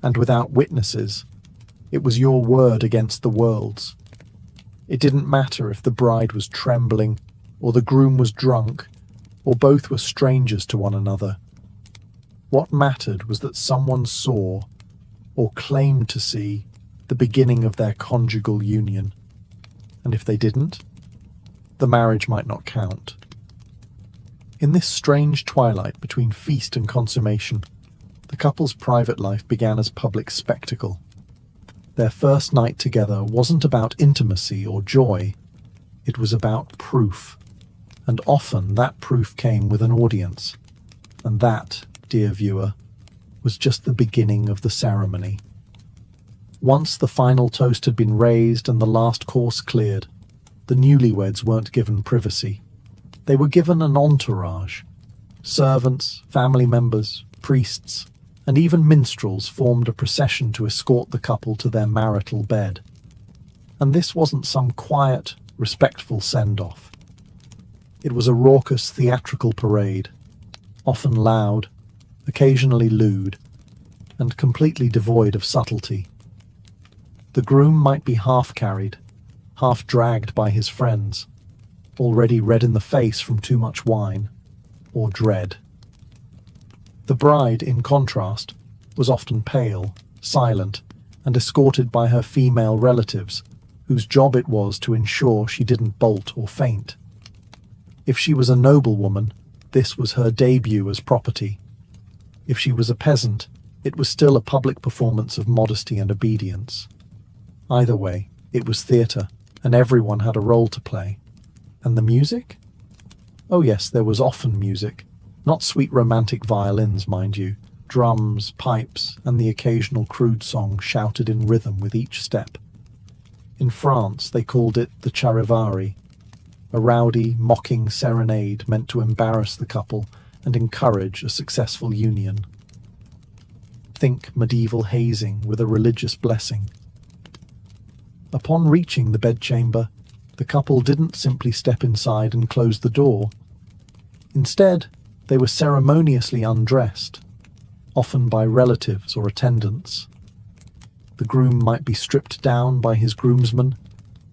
And without witnesses, it was your word against the world's. It didn't matter if the bride was trembling, or the groom was drunk, or both were strangers to one another. What mattered was that someone saw, or claimed to see, the beginning of their conjugal union. And if they didn't, the marriage might not count. In this strange twilight between feast and consummation, the couple's private life began as public spectacle. Their first night together wasn't about intimacy or joy, it was about proof. And often that proof came with an audience. And that, dear viewer, was just the beginning of the ceremony. Once the final toast had been raised and the last course cleared, the newlyweds weren't given privacy. They were given an entourage. Servants, family members, priests, and even minstrels formed a procession to escort the couple to their marital bed. And this wasn't some quiet, respectful send-off. It was a raucous theatrical parade, often loud, occasionally lewd, and completely devoid of subtlety. The groom might be half-carried, half-dragged by his friends, already red in the face from too much wine, or dread. The bride, in contrast, was often pale, silent, and escorted by her female relatives, whose job it was to ensure she didn't bolt or faint. If she was a noblewoman, this was her debut as property. If she was a peasant, it was still a public performance of modesty and obedience. Either way, it was theatre, and everyone had a role to play. And the music? Oh yes, there was often music. Not sweet romantic violins, mind you. Drums, pipes, and the occasional crude song shouted in rhythm with each step. In France, they called it the charivari, a rowdy, mocking serenade meant to embarrass the couple and encourage a successful union. Think medieval hazing with a religious blessing. Upon reaching the bedchamber, the couple didn't simply step inside and close the door. Instead, they were ceremoniously undressed, often by relatives or attendants. The groom might be stripped down by his groomsmen,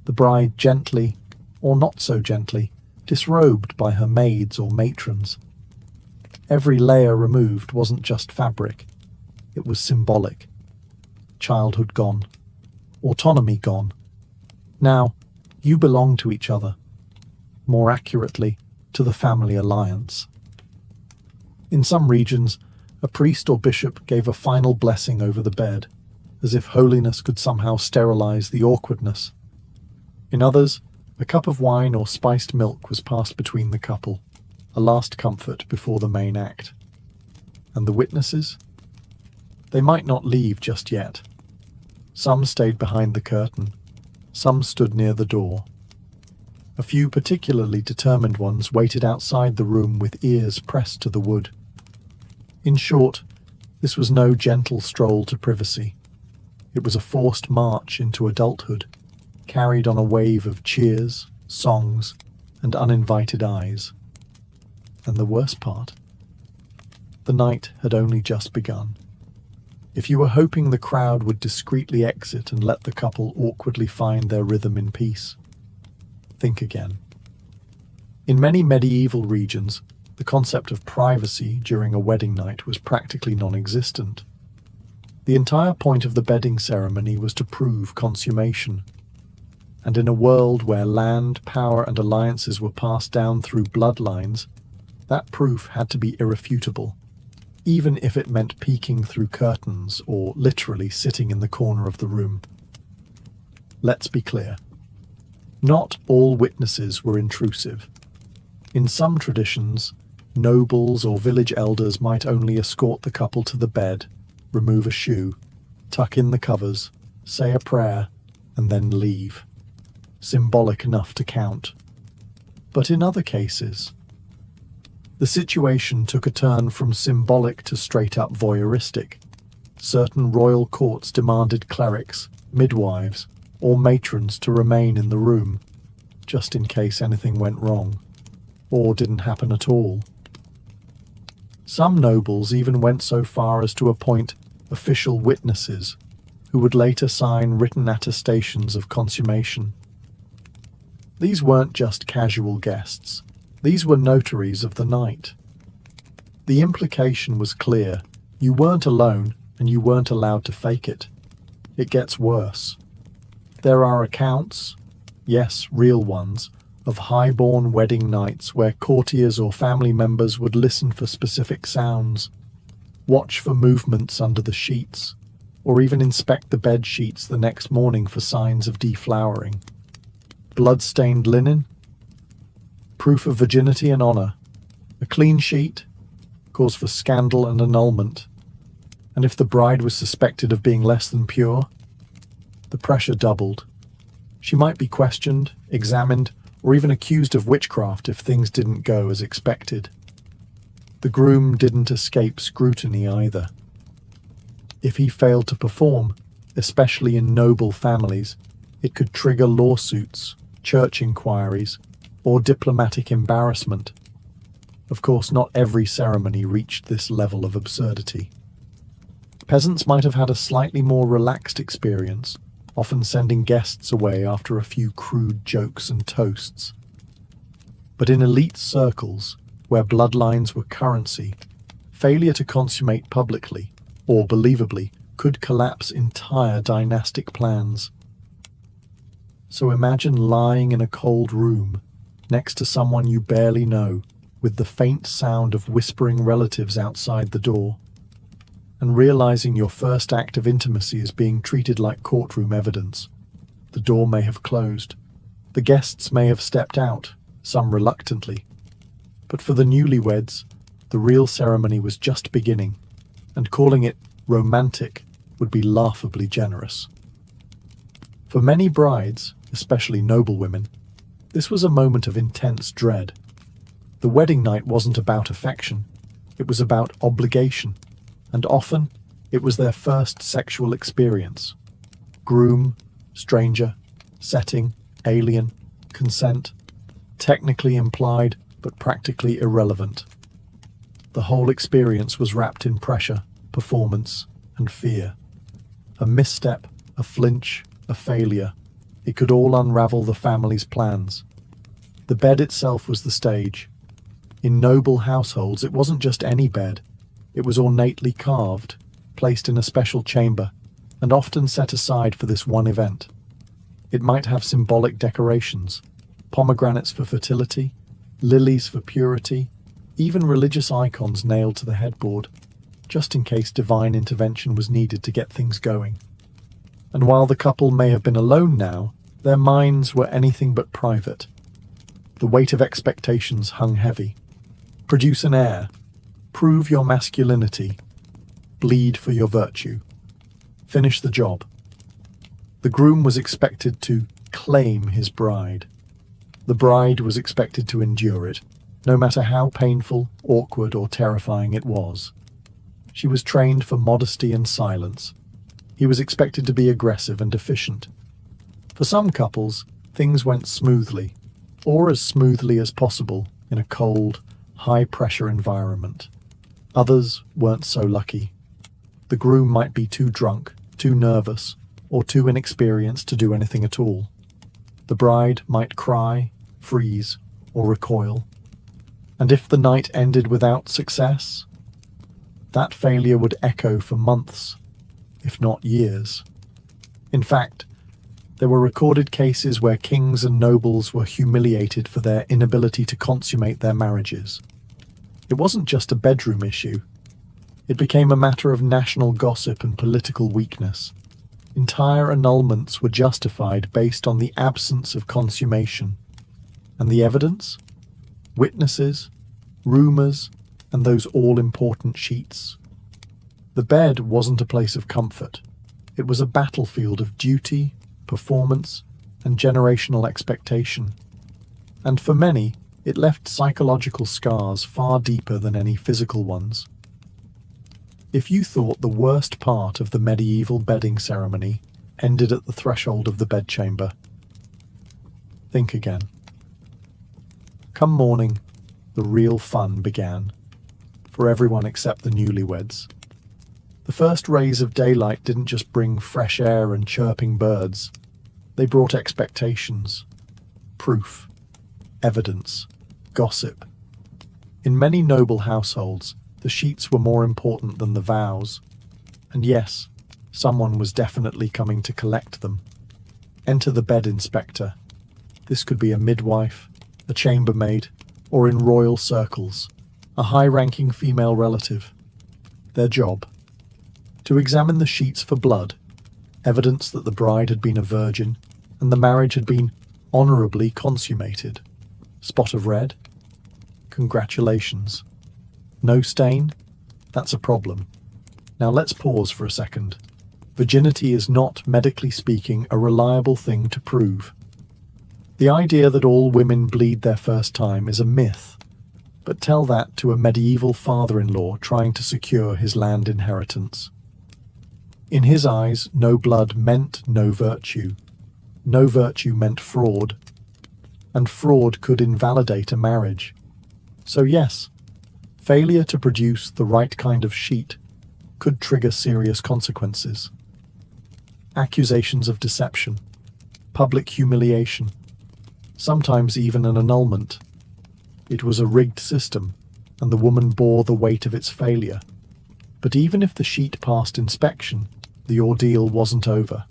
the bride gently, or not so gently, disrobed by her maids or matrons. Every layer removed wasn't just fabric, it was symbolic. Childhood gone, autonomy gone. Now, you belong to each other, more accurately, to the family alliance. In some regions, a priest or bishop gave a final blessing over the bed, as if holiness could somehow sterilize the awkwardness. In others, a cup of wine or spiced milk was passed between the couple, a last comfort before the main act. And the witnesses? They might not leave just yet. Some stayed behind the curtain, some stood near the door. A few particularly determined ones waited outside the room with ears pressed to the wood. In short, this was no gentle stroll to privacy. It was a forced march into adulthood, carried on a wave of cheers, songs, and uninvited eyes. And the worst part? The night had only just begun. If you were hoping the crowd would discreetly exit and let the couple awkwardly find their rhythm in peace, think again. In many medieval regions, the concept of privacy during a wedding night was practically non-existent. The entire point of the bedding ceremony was to prove consummation. And in a world where land, power, and alliances were passed down through bloodlines, that proof had to be irrefutable, even if it meant peeking through curtains or literally sitting in the corner of the room. Let's be clear. Not all witnesses were intrusive. In some traditions, nobles or village elders might only escort the couple to the bed, remove a shoe, tuck in the covers, say a prayer, and then leave. Symbolic enough to count. But in other cases, the situation took a turn from symbolic to straight-up voyeuristic. Certain royal courts demanded clerics, midwives, or matrons to remain in the room, just in case anything went wrong, or didn't happen at all. Some nobles even went so far as to appoint official witnesses, who would later sign written attestations of consummation. These weren't just casual guests. These were notaries of the night. The implication was clear. You weren't alone, and you weren't allowed to fake it. It gets worse. There are accounts, yes, real ones, of high-born wedding nights where courtiers or family members would listen for specific sounds, watch for movements under the sheets, or even inspect the bed sheets the next morning for signs of deflowering. Blood-stained linen? Proof of virginity and honor. A clean sheet? Cause for scandal and annulment. And if the bride was suspected of being less than pure, the pressure doubled. She might be questioned, examined, or even accused of witchcraft if things didn't go as expected. The groom didn't escape scrutiny either. If he failed to perform, especially in noble families, it could trigger lawsuits, church inquiries, or diplomatic embarrassment. Of course, not every ceremony reached this level of absurdity. Peasants might have had a slightly more relaxed experience, often sending guests away after a few crude jokes and toasts. But in elite circles, where bloodlines were currency, failure to consummate publicly, or believably, could collapse entire dynastic plans. So imagine lying in a cold room, next to someone you barely know, with the faint sound of whispering relatives outside the door, and realizing your first act of intimacy is being treated like courtroom evidence. The door may have closed. The guests may have stepped out, some reluctantly. But for the newlyweds, the real ceremony was just beginning, and calling it romantic would be laughably generous. For many brides, especially noble women, this was a moment of intense dread. The wedding night wasn't about affection, it was about obligation, and often it was their first sexual experience. Groom, stranger, setting, alien, consent, technically implied but practically irrelevant. The whole experience was wrapped in pressure, performance, and fear. A misstep, a flinch, a failure, it could all unravel the family's plans. The bed itself was the stage. In noble households, it wasn't just any bed. It was ornately carved, placed in a special chamber, and often set aside for this one event. It might have symbolic decorations, pomegranates for fertility, lilies for purity, even religious icons nailed to the headboard, just in case divine intervention was needed to get things going. And while the couple may have been alone now, their minds were anything but private. The weight of expectations hung heavy. Produce an heir. Prove your masculinity. Bleed for your virtue. Finish the job. The groom was expected to claim his bride. The bride was expected to endure it, no matter how painful, awkward, or terrifying it was. She was trained for modesty and silence. He was expected to be aggressive and efficient. For some couples, things went smoothly, or as smoothly as possible in a cold, high-pressure environment. Others weren't so lucky. The groom might be too drunk, too nervous, or too inexperienced to do anything at all. The bride might cry, freeze, or recoil. And if the night ended without success, that failure would echo for months, if not years. In fact, there were recorded cases where kings and nobles were humiliated for their inability to consummate their marriages. It wasn't just a bedroom issue. It became a matter of national gossip and political weakness. Entire annulments were justified based on the absence of consummation. And the evidence? Witnesses, rumors, and those all-important sheets. The bed wasn't a place of comfort. It was a battlefield of duty, performance, and generational expectation. And for many, it left psychological scars far deeper than any physical ones. If you thought the worst part of the medieval bedding ceremony ended at the threshold of the bedchamber, think again. Come morning, the real fun began, for everyone except the newlyweds. The first rays of daylight didn't just bring fresh air and chirping birds. They brought expectations, proof, evidence, gossip. In many noble households, the sheets were more important than the vows. And yes, someone was definitely coming to collect them. Enter the bed inspector. This could be a midwife, a chambermaid, or in royal circles, a high-ranking female relative. Their job: to examine the sheets for blood, evidence that the bride had been a virgin and the marriage had been honorably consummated. Spot of red? Congratulations. No stain? That's a problem. Now let's pause for a second. Virginity is not, medically speaking, a reliable thing to prove. The idea that all women bleed their first time is a myth. But tell that to a medieval father-in-law trying to secure his land inheritance. In his eyes, no blood meant no virtue. No virtue meant fraud. And fraud could invalidate a marriage. So yes, failure to produce the right kind of sheet could trigger serious consequences. Accusations of deception, public humiliation, sometimes even an annulment. It was a rigged system, and the woman bore the weight of its failure. But even if the sheet passed inspection, the ordeal wasn't over.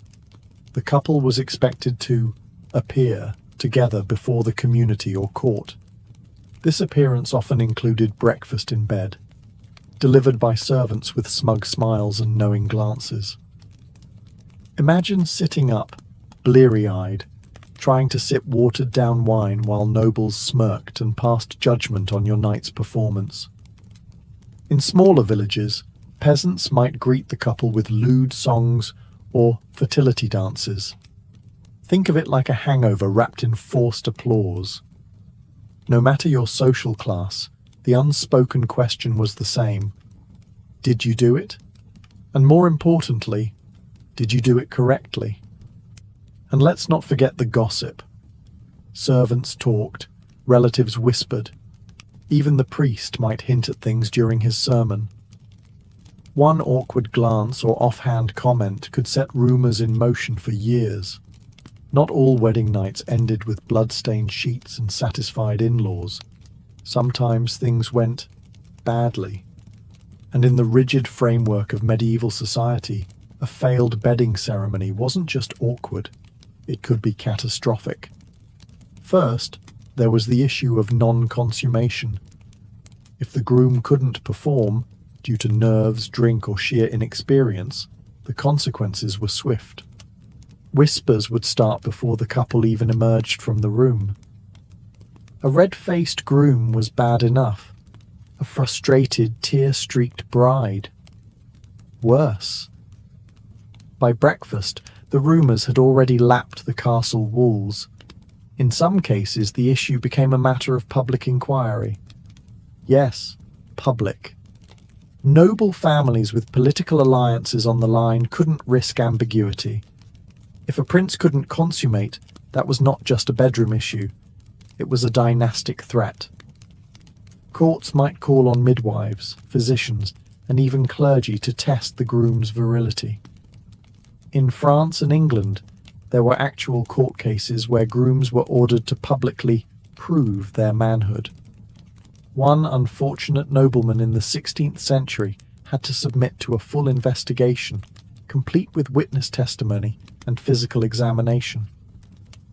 The couple was expected to appear together before the community or court. This appearance often included breakfast in bed, delivered by servants with smug smiles and knowing glances. Imagine sitting up, bleary-eyed, trying to sip watered-down wine while nobles smirked and passed judgment on your night's performance. In smaller villages, peasants might greet the couple with lewd songs or fertility dances. Think of it like a hangover wrapped in forced applause. No matter your social class, the unspoken question was the same. Did you do it? And more importantly, did you do it correctly? And let's not forget the gossip. Servants talked, relatives whispered. Even the priest might hint at things during his sermon. One awkward glance or offhand comment could set rumors in motion for years. Not all wedding nights ended with blood-stained sheets and satisfied in-laws. Sometimes things went badly. And in the rigid framework of medieval society, a failed bedding ceremony wasn't just awkward. It could be catastrophic. First, there was the issue of non-consummation. If the groom couldn't perform, due to nerves, drink, or sheer inexperience, the consequences were swift. Whispers would start before the couple even emerged from the room. A red-faced groom was bad enough. A frustrated, tear-streaked bride. Worse. By breakfast, the rumours had already lapped the castle walls. In some cases, the issue became a matter of public inquiry. Yes, public. Noble families with political alliances on the line couldn't risk ambiguity. If a prince couldn't consummate, that was not just a bedroom issue. It was a dynastic threat. Courts might call on midwives, physicians, and even clergy to test the groom's virility. In France and England, there were actual court cases where grooms were ordered to publicly prove their manhood. One unfortunate nobleman in the 16th century had to submit to a full investigation, complete with witness testimony and physical examination,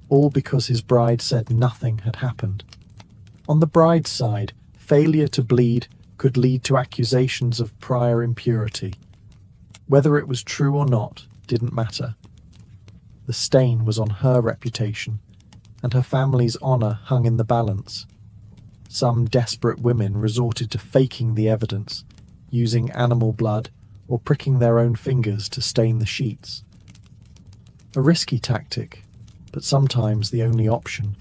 all because his bride said nothing had happened. On the bride's side, failure to bleed could lead to accusations of prior impurity. Whether it was true or not didn't matter. The stain was on her reputation, and her family's honour hung in the balance. Some desperate women resorted to faking the evidence, using animal blood or pricking their own fingers to stain the sheets. A risky tactic, but sometimes the only option.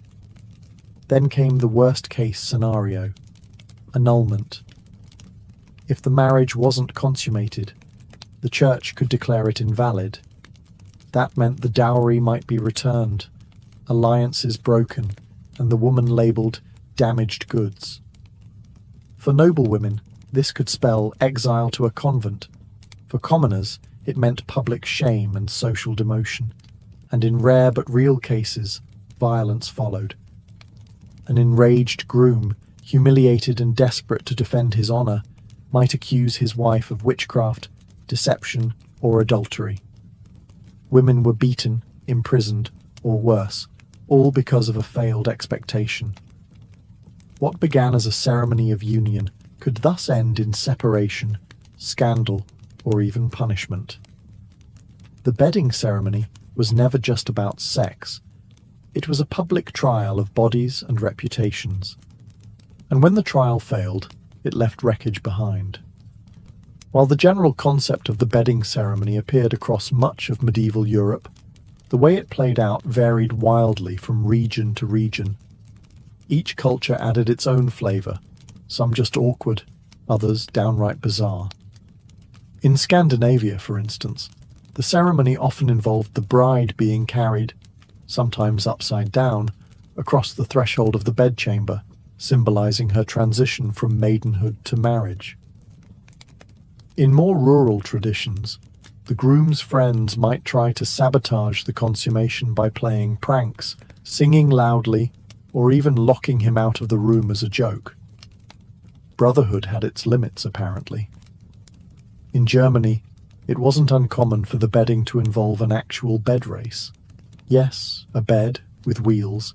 Then came the worst-case scenario: annulment. If the marriage wasn't consummated, the church could declare it invalid. That meant the dowry might be returned, alliances broken, and the woman labelled damaged goods. For noble women, this could spell exile to a convent. For commoners, it meant public shame and social demotion. And in rare but real cases, violence followed. An enraged groom, humiliated and desperate to defend his honour, might accuse his wife of witchcraft, deception, or adultery. Women were beaten, imprisoned, or worse, all because of a failed expectation. What began as a ceremony of union could thus end in separation, scandal, or even punishment. The bedding ceremony was never just about sex. It was a public trial of bodies and reputations. And when the trial failed, it left wreckage behind. While the general concept of the bedding ceremony appeared across much of medieval Europe, the way it played out varied wildly from region to region. Each culture added its own flavour, some just awkward, others downright bizarre. In Scandinavia, for instance, the ceremony often involved the bride being carried, sometimes upside down, across the threshold of the bedchamber, symbolizing her transition from maidenhood to marriage. In more rural traditions, the groom's friends might try to sabotage the consummation by playing pranks, singing loudly, or even locking him out of the room as a joke. Brotherhood had its limits, apparently. In Germany, it wasn't uncommon for the bedding to involve an actual bed race. Yes, a bed, with wheels,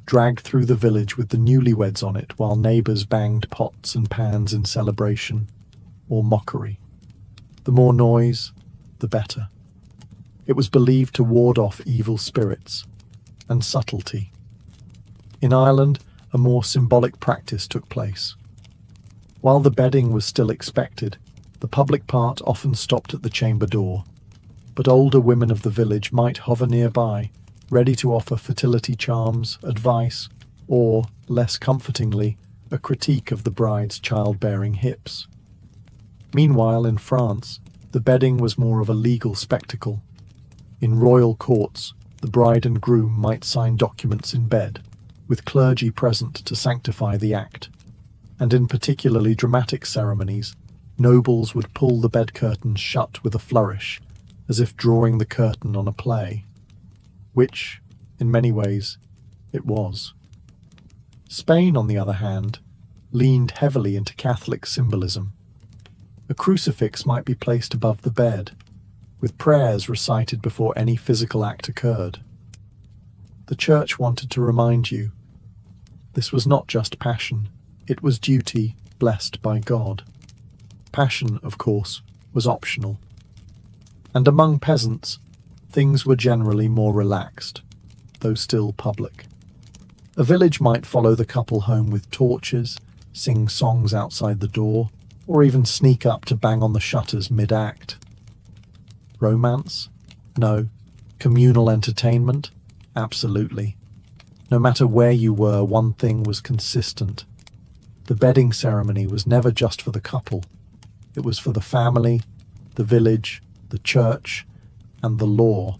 dragged through the village with the newlyweds on it while neighbours banged pots and pans in celebration or mockery. The more noise, the better. It was believed to ward off evil spirits and subtlety. In Ireland, a more symbolic practice took place. While the bedding was still expected, the public part often stopped at the chamber door, but older women of the village might hover nearby, ready to offer fertility charms, advice, or, less comfortingly, a critique of the bride's childbearing hips. Meanwhile, in France, the bedding was more of a legal spectacle. In royal courts, the bride and groom might sign documents in bed, with clergy present to sanctify the act. And in particularly dramatic ceremonies, nobles would pull the bed curtains shut with a flourish, as if drawing the curtain on a play. Which, in many ways, it was. Spain, on the other hand, leaned heavily into Catholic symbolism. A crucifix might be placed above the bed, with prayers recited before any physical act occurred. The church wanted to remind you, this was not just passion, it was duty blessed by God. Passion, of course, was optional. And among peasants, things were generally more relaxed, though still public. A village might follow the couple home with torches, sing songs outside the door, or even sneak up to bang on the shutters mid-act. Romance? No. Communal entertainment? Absolutely. No matter where you were, one thing was consistent. The bedding ceremony was never just for the couple. It was for the family, the village, the church, and the law.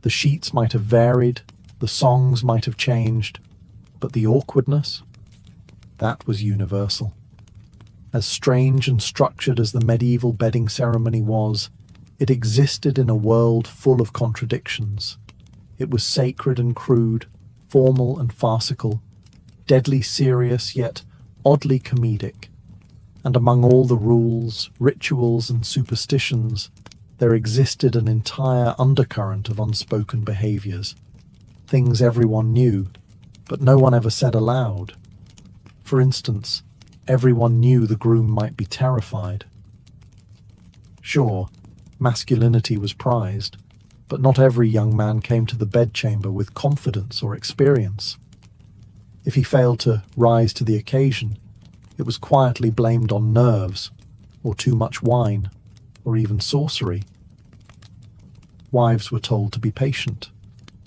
The sheets might have varied, the songs might have changed, but the awkwardness? That was universal. As strange and structured as the medieval bedding ceremony was, it existed in a world full of contradictions. It was sacred and crude, formal and farcical, deadly serious yet oddly comedic. And among all the rules, rituals, and superstitions, there existed an entire undercurrent of unspoken behaviors, things everyone knew, but no one ever said aloud. For instance, everyone knew the groom might be terrified. Sure, masculinity was prized, but not every young man came to the bedchamber with confidence or experience. If he failed to rise to the occasion, it was quietly blamed on nerves, or too much wine, or even sorcery. Wives were told to be patient,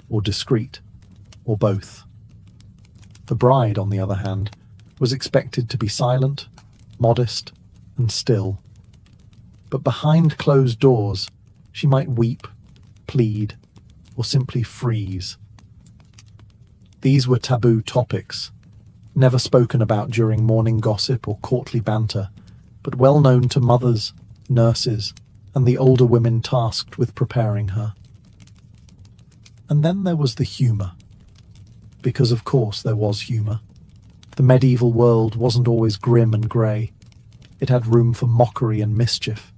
or discreet, or both. The bride, on the other hand, was expected to be silent, modest, and still. But behind closed doors, she might weep, plead, or simply freeze. These were taboo topics, never spoken about during morning gossip or courtly banter, but well known to mothers, nurses, and the older women tasked with preparing her. And then there was the humour. Because of course there was humour. The medieval world wasn't always grim and grey. It had room for mockery and mischief.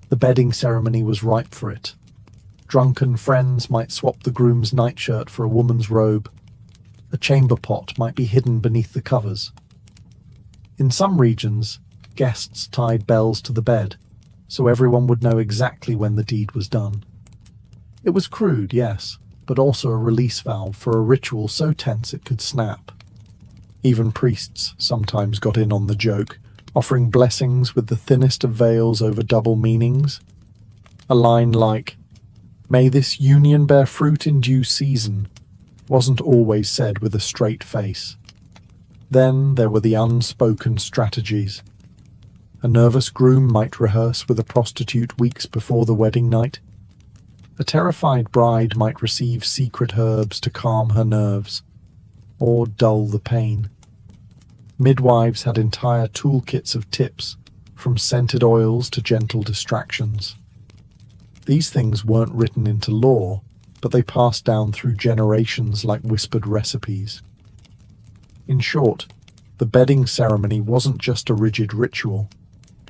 The bedding ceremony was ripe for it. Drunken friends might swap the groom's nightshirt for a woman's robe. A chamber pot might be hidden beneath the covers. In some regions, guests tied bells to the bed, so everyone would know exactly when the deed was done. It was crude, yes, but also a release valve for a ritual so tense it could snap. Even priests sometimes got in on the joke, offering blessings with the thinnest of veils over double meanings. A line like, "May this union bear fruit in due season," wasn't always said with a straight face. Then there were the unspoken strategies. A nervous groom might rehearse with a prostitute weeks before the wedding night. A terrified bride might receive secret herbs to calm her nerves or dull the pain. Midwives had entire toolkits of tips, from scented oils to gentle distractions. These things weren't written into law, but they passed down through generations like whispered recipes. In short, the bedding ceremony wasn't just a rigid ritual.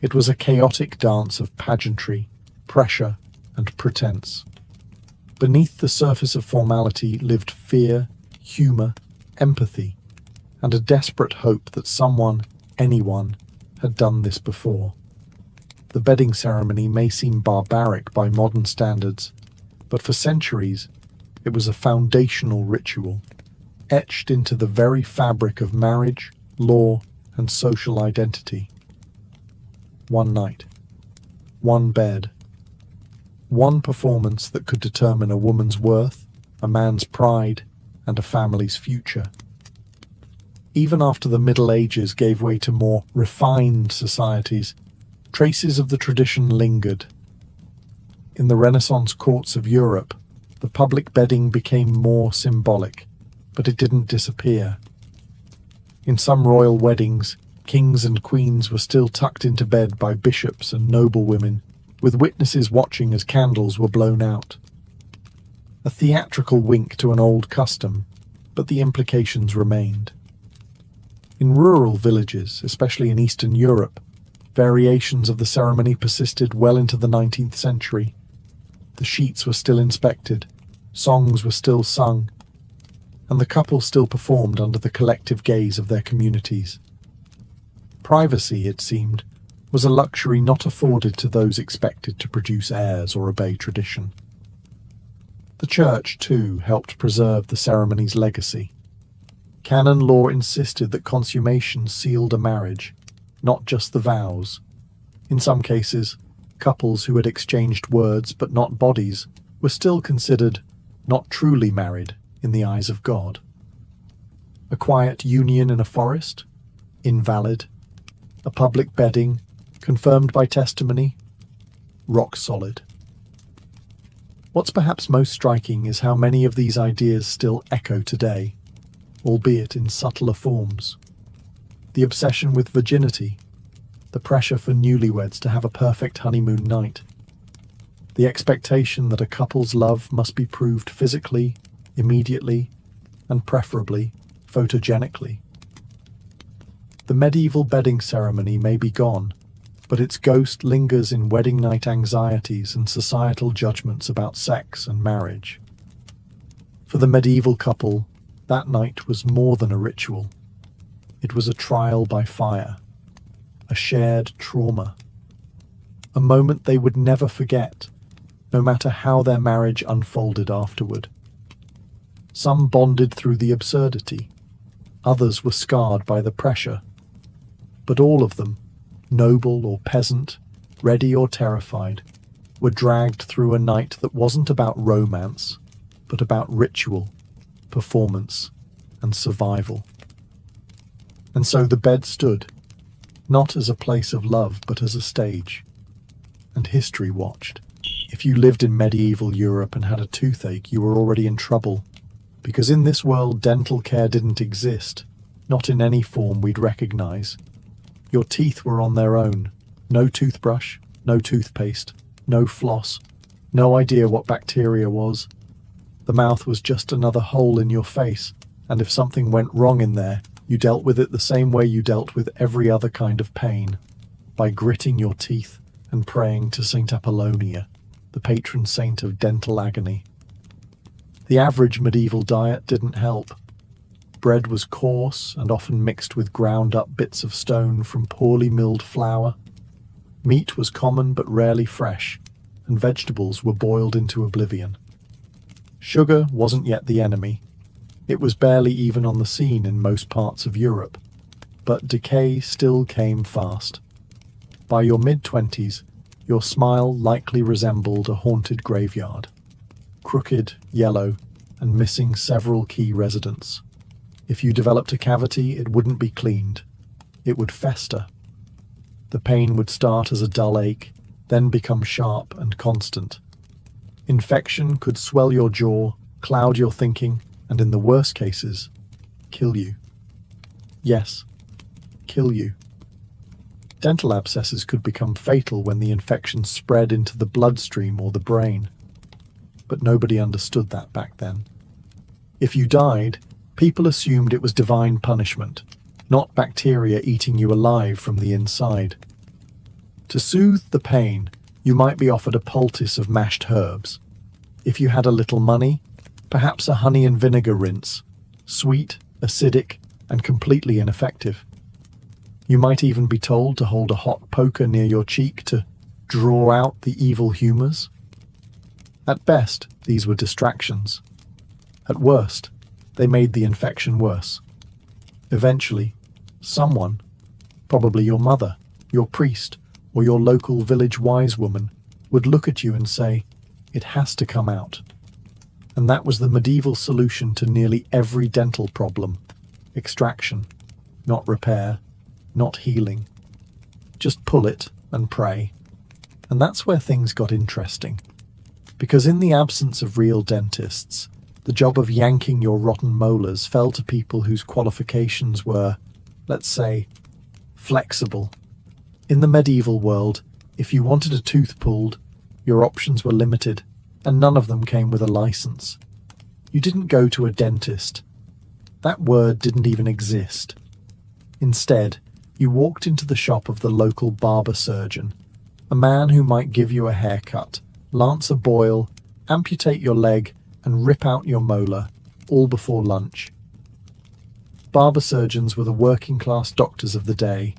It was a chaotic dance of pageantry, pressure, and pretense. Beneath the surface of formality lived fear, humor, empathy, and a desperate hope that someone, anyone, had done this before. The bedding ceremony may seem barbaric by modern standards, but for centuries it was a foundational ritual, etched into the very fabric of marriage, law, and social identity. One night, one bed, one performance that could determine a woman's worth, a man's pride, and a family's future. Even after the Middle Ages gave way to more refined societies, traces of the tradition lingered. In the Renaissance courts of Europe, the public bedding became more symbolic, but it didn't disappear. In some royal weddings, kings and queens were still tucked into bed by bishops and noblewomen, with witnesses watching as candles were blown out. A theatrical wink to an old custom, but the implications remained. In rural villages, especially in Eastern Europe, variations of the ceremony persisted well into the 19th century. The sheets were still inspected, songs were still sung, and the couple still performed under the collective gaze of their communities. Privacy, it seemed, was a luxury not afforded to those expected to produce heirs or obey tradition. The church, too, helped preserve the ceremony's legacy. Canon law insisted that consummation sealed a marriage, not just the vows. In some cases, couples who had exchanged words but not bodies were still considered not truly married in the eyes of God. A quiet union in a forest? Invalid. A public bedding, confirmed by testimony? Rock solid. What's perhaps most striking is how many of these ideas still echo today, albeit in subtler forms. The obsession with virginity, the pressure for newlyweds to have a perfect honeymoon night, the expectation that a couple's love must be proved physically, immediately, and preferably photogenically. The medieval bedding ceremony may be gone, but its ghost lingers in wedding night anxieties and societal judgments about sex and marriage. For the medieval couple, that night was more than a ritual. It was a trial by fire, a shared trauma, a moment they would never forget, no matter how their marriage unfolded afterward. Some bonded through the absurdity, others were scarred by the pressure, but all of them, noble or peasant, ready or terrified, were dragged through a night that wasn't about romance, but about ritual, performance, and survival. And so the bed stood, not as a place of love, but as a stage. And history watched. If you lived in medieval Europe and had a toothache, you were already in trouble, because in this world dental care didn't exist, not in any form we'd recognize. Your teeth were on their own. No toothbrush, no toothpaste, no floss, no idea what bacteria was. The mouth was just another hole in your face, and if something went wrong in there, you dealt with it the same way you dealt with every other kind of pain, by gritting your teeth and praying to Saint Apollonia, the patron saint of dental agony. The average medieval diet didn't help. Bread was coarse and often mixed with ground-up bits of stone from poorly milled flour. Meat was common but rarely fresh, and vegetables were boiled into oblivion. Sugar wasn't yet the enemy. It was barely even on the scene in most parts of Europe, but decay still came fast. By your mid-20s, your smile likely resembled a haunted graveyard, crooked, yellow, and missing several key residents. If you developed a cavity, it wouldn't be cleaned. It would fester. The pain would start as a dull ache, then become sharp and constant. Infection could swell your jaw, cloud your thinking, and in the worst cases, kill you. Yes, kill you. Dental abscesses could become fatal when the infection spread into the bloodstream or the brain. But nobody understood that back then. If you died, people assumed it was divine punishment, not bacteria eating you alive from the inside. To soothe the pain, you might be offered a poultice of mashed herbs. If you had a little money, perhaps a honey and vinegar rinse, sweet, acidic, and completely ineffective. You might even be told to hold a hot poker near your cheek to draw out the evil humours. At best, these were distractions. At worst, they made the infection worse. Eventually, someone, probably your mother, your priest, or your local village wise woman, would look at you and say, "It has to come out." And that was the medieval solution to nearly every dental problem. Extraction, not repair, not healing. Just pull it and pray. And that's where things got interesting. Because in the absence of real dentists, the job of yanking your rotten molars fell to people whose qualifications were, let's say, flexible. In the medieval world, if you wanted a tooth pulled, your options were limited, and none of them came with a license. You didn't go to a dentist. That word didn't even exist. Instead, you walked into the shop of the local barber surgeon, a man who might give you a haircut, lance a boil, amputate your leg, and rip out your molar, all before lunch. Barber surgeons were the working-class doctors of the day.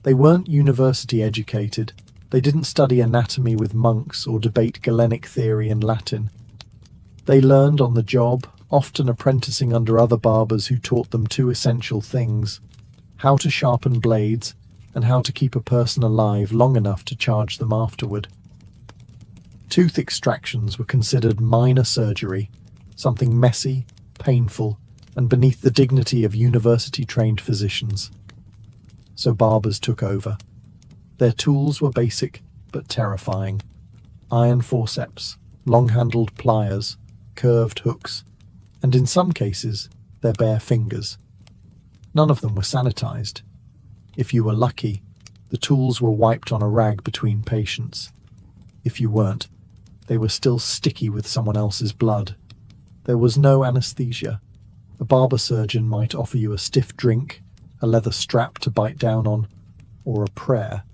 They weren't university educated. They didn't study anatomy with monks or debate Galenic theory in Latin. They learned on the job, often apprenticing under other barbers who taught them two essential things: how to sharpen blades and how to keep a person alive long enough to charge them afterward. Tooth extractions were considered minor surgery, something messy, painful, and beneath the dignity of university-trained physicians. So barbers took over. Their tools were basic but terrifying: iron forceps, long-handled pliers, curved hooks, and in some cases, their bare fingers. None of them were sanitized. If you were lucky, the tools were wiped on a rag between patients. If you weren't, they were still sticky with someone else's blood. There was no anesthesia. A barber surgeon might offer you a stiff drink, a leather strap to bite down on, or a prayer.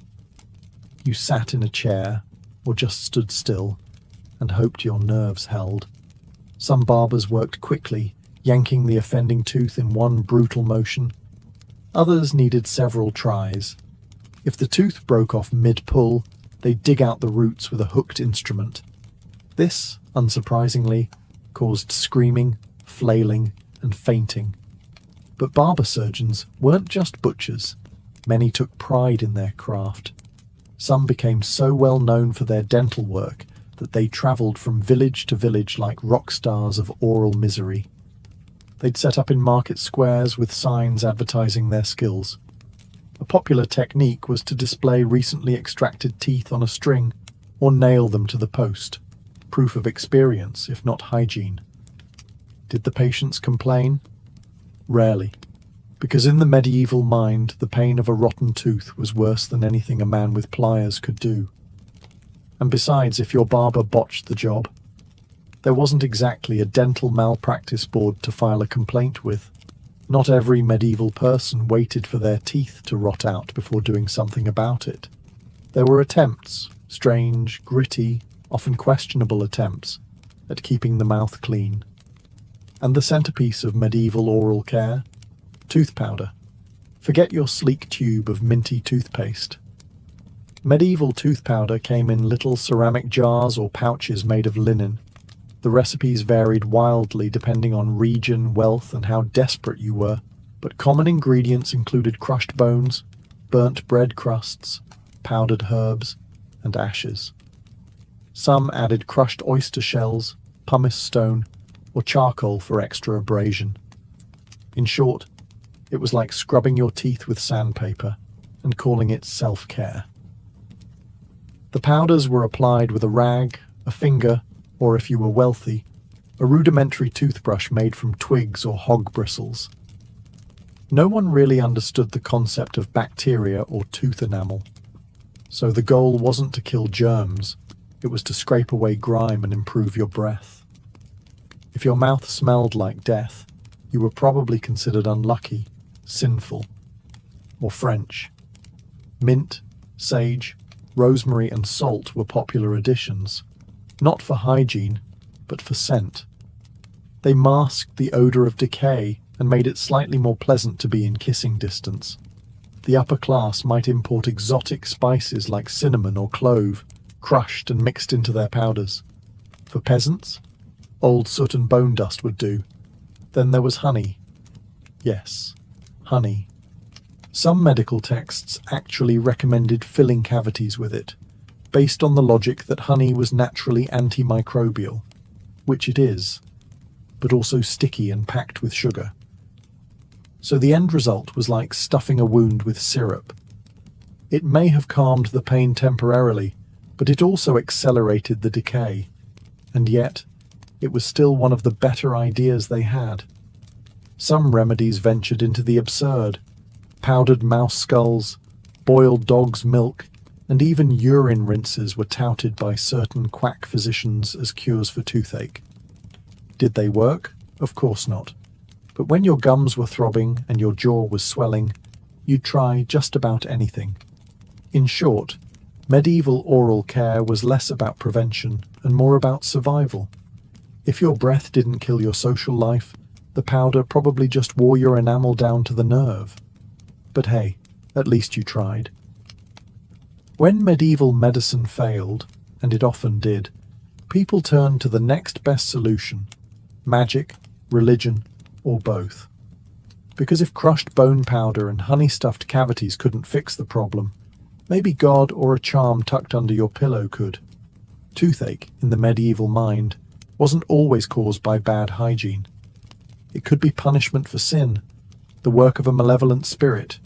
You sat in a chair, or just stood still, and hoped your nerves held. Some barbers worked quickly, yanking the offending tooth in one brutal motion. Others needed several tries. If the tooth broke off mid-pull, they'd dig out the roots with a hooked instrument. This, unsurprisingly, caused screaming, flailing, and fainting. But barber surgeons weren't just butchers. Many took pride in their craft. Some became so well known for their dental work that they travelled from village to village like rock stars of oral misery. They'd set up in market squares with signs advertising their skills. A popular technique was to display recently extracted teeth on a string or nail them to the post, proof of experience, if not hygiene. Did the patients complain? Rarely, because in the medieval mind, the pain of a rotten tooth was worse than anything a man with pliers could do. And besides, if your barber botched the job, there wasn't exactly a dental malpractice board to file a complaint with. Not every medieval person waited for their teeth to rot out before doing something about it. There were attempts, strange, gritty, often questionable attempts, at keeping the mouth clean. And the centerpiece of medieval oral care? Tooth powder. Forget your sleek tube of minty toothpaste. Medieval tooth powder came in little ceramic jars or pouches made of linen. The recipes varied wildly depending on region, wealth, and how desperate you were, but common ingredients included crushed bones, burnt bread crusts, powdered herbs, and ashes. Some added crushed oyster shells, pumice stone, or charcoal for extra abrasion. In short, it was like scrubbing your teeth with sandpaper and calling it self-care. The powders were applied with a rag, a finger, or if you were wealthy, a rudimentary toothbrush made from twigs or hog bristles. No one really understood the concept of bacteria or tooth enamel, so the goal wasn't to kill germs, it was to scrape away grime and improve your breath. If your mouth smelled like death, you were probably considered unlucky, sinful, or French. Mint, sage, rosemary and salt were popular additions, not for hygiene, but for scent. They masked the odor of decay and made it slightly more pleasant to be in kissing distance. The upper class might import exotic spices like cinnamon or clove, crushed and mixed into their powders. For peasants, old soot and bone dust would do. Then there was honey. Yes, honey. Some medical texts actually recommended filling cavities with it, based on the logic that honey was naturally antimicrobial, which it is, but also sticky and packed with sugar. So the end result was like stuffing a wound with syrup. It may have calmed the pain temporarily, but it also accelerated the decay, and yet it was still one of the better ideas they had. Some remedies ventured into the absurd. Powdered mouse skulls, boiled dog's milk, and even urine rinses were touted by certain quack physicians as cures for toothache. Did they work? Of course not. But when your gums were throbbing and your jaw was swelling, you'd try just about anything. In short, medieval oral care was less about prevention and more about survival. If your breath didn't kill your social life, the powder probably just wore your enamel down to the nerve. But hey, at least you tried. When medieval medicine failed, and it often did, people turned to the next best solution: magic, religion, or both. Because if crushed bone powder and honey-stuffed cavities couldn't fix the problem, maybe God or a charm tucked under your pillow could. Toothache, in the medieval mind, wasn't always caused by bad hygiene. It could be punishment for sin, the work of a malevolent spirit,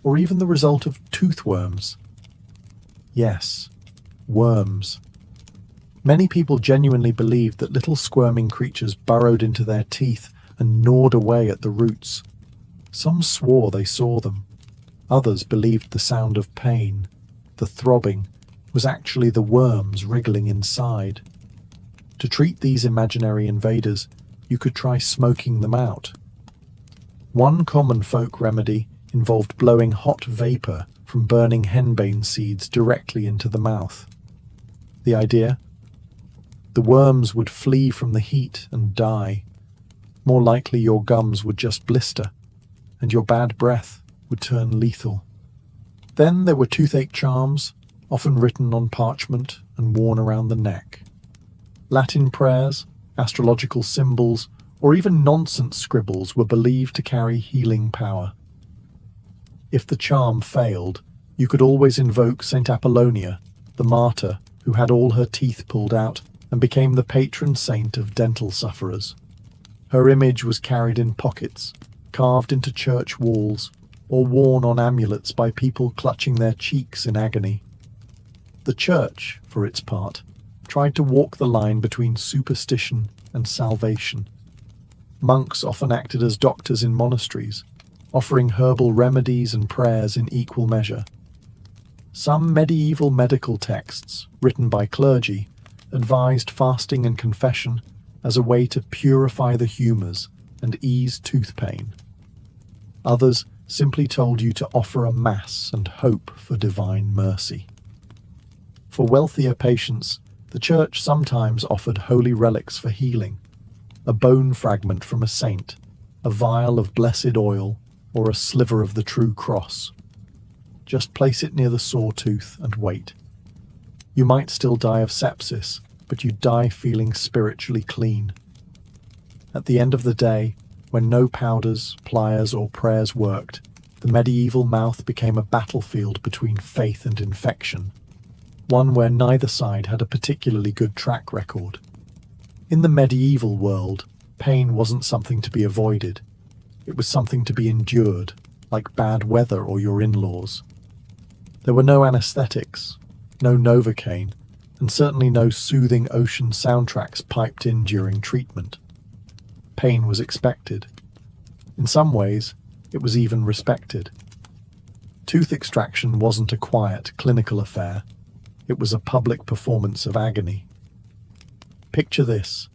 or even the result of toothworms. Yes, worms. Many people genuinely believed that little squirming creatures burrowed into their teeth and gnawed away at the roots. Some swore they saw them. Others believed the sound of pain, the throbbing, was actually the worms wriggling inside. To treat these imaginary invaders, you could try smoking them out. One common folk remedy involved blowing hot vapor from burning henbane seeds directly into the mouth. The idea? The worms would flee from the heat and die. More likely your gums would just blister, and your bad breath would turn lethal. Then there were toothache charms, often written on parchment and worn around the neck. Latin prayers, astrological symbols, or even nonsense scribbles were believed to carry healing power. If the charm failed, you could always invoke Saint Apollonia, the martyr who had all her teeth pulled out and became the patron saint of dental sufferers. Her image was carried in pockets, carved into church walls, or worn on amulets by people clutching their cheeks in agony. The church, for its part, tried to walk the line between superstition and salvation. Monks often acted as doctors in monasteries, offering herbal remedies and prayers in equal measure. Some medieval medical texts, written by clergy, advised fasting and confession as a way to purify the humours and ease tooth pain. Others simply told you to offer a mass and hope for divine mercy. For wealthier patients, the church sometimes offered holy relics for healing: a bone fragment from a saint, a vial of blessed oil, or a sliver of the true cross. Just place it near the sore tooth and wait. You might still die of sepsis, but you'd die feeling spiritually clean. At the end of the day, when no powders, pliers, or prayers worked, the medieval mouth became a battlefield between faith and infection, one where neither side had a particularly good track record. In the medieval world, pain wasn't something to be avoided. It was something to be endured, like bad weather or your in-laws. There were no anesthetics, no Novocaine, and certainly no soothing ocean soundtracks piped in during treatment. Pain was expected. In some ways, it was even respected. Tooth extraction wasn't a quiet, clinical affair. It was a public performance of agony. Picture this.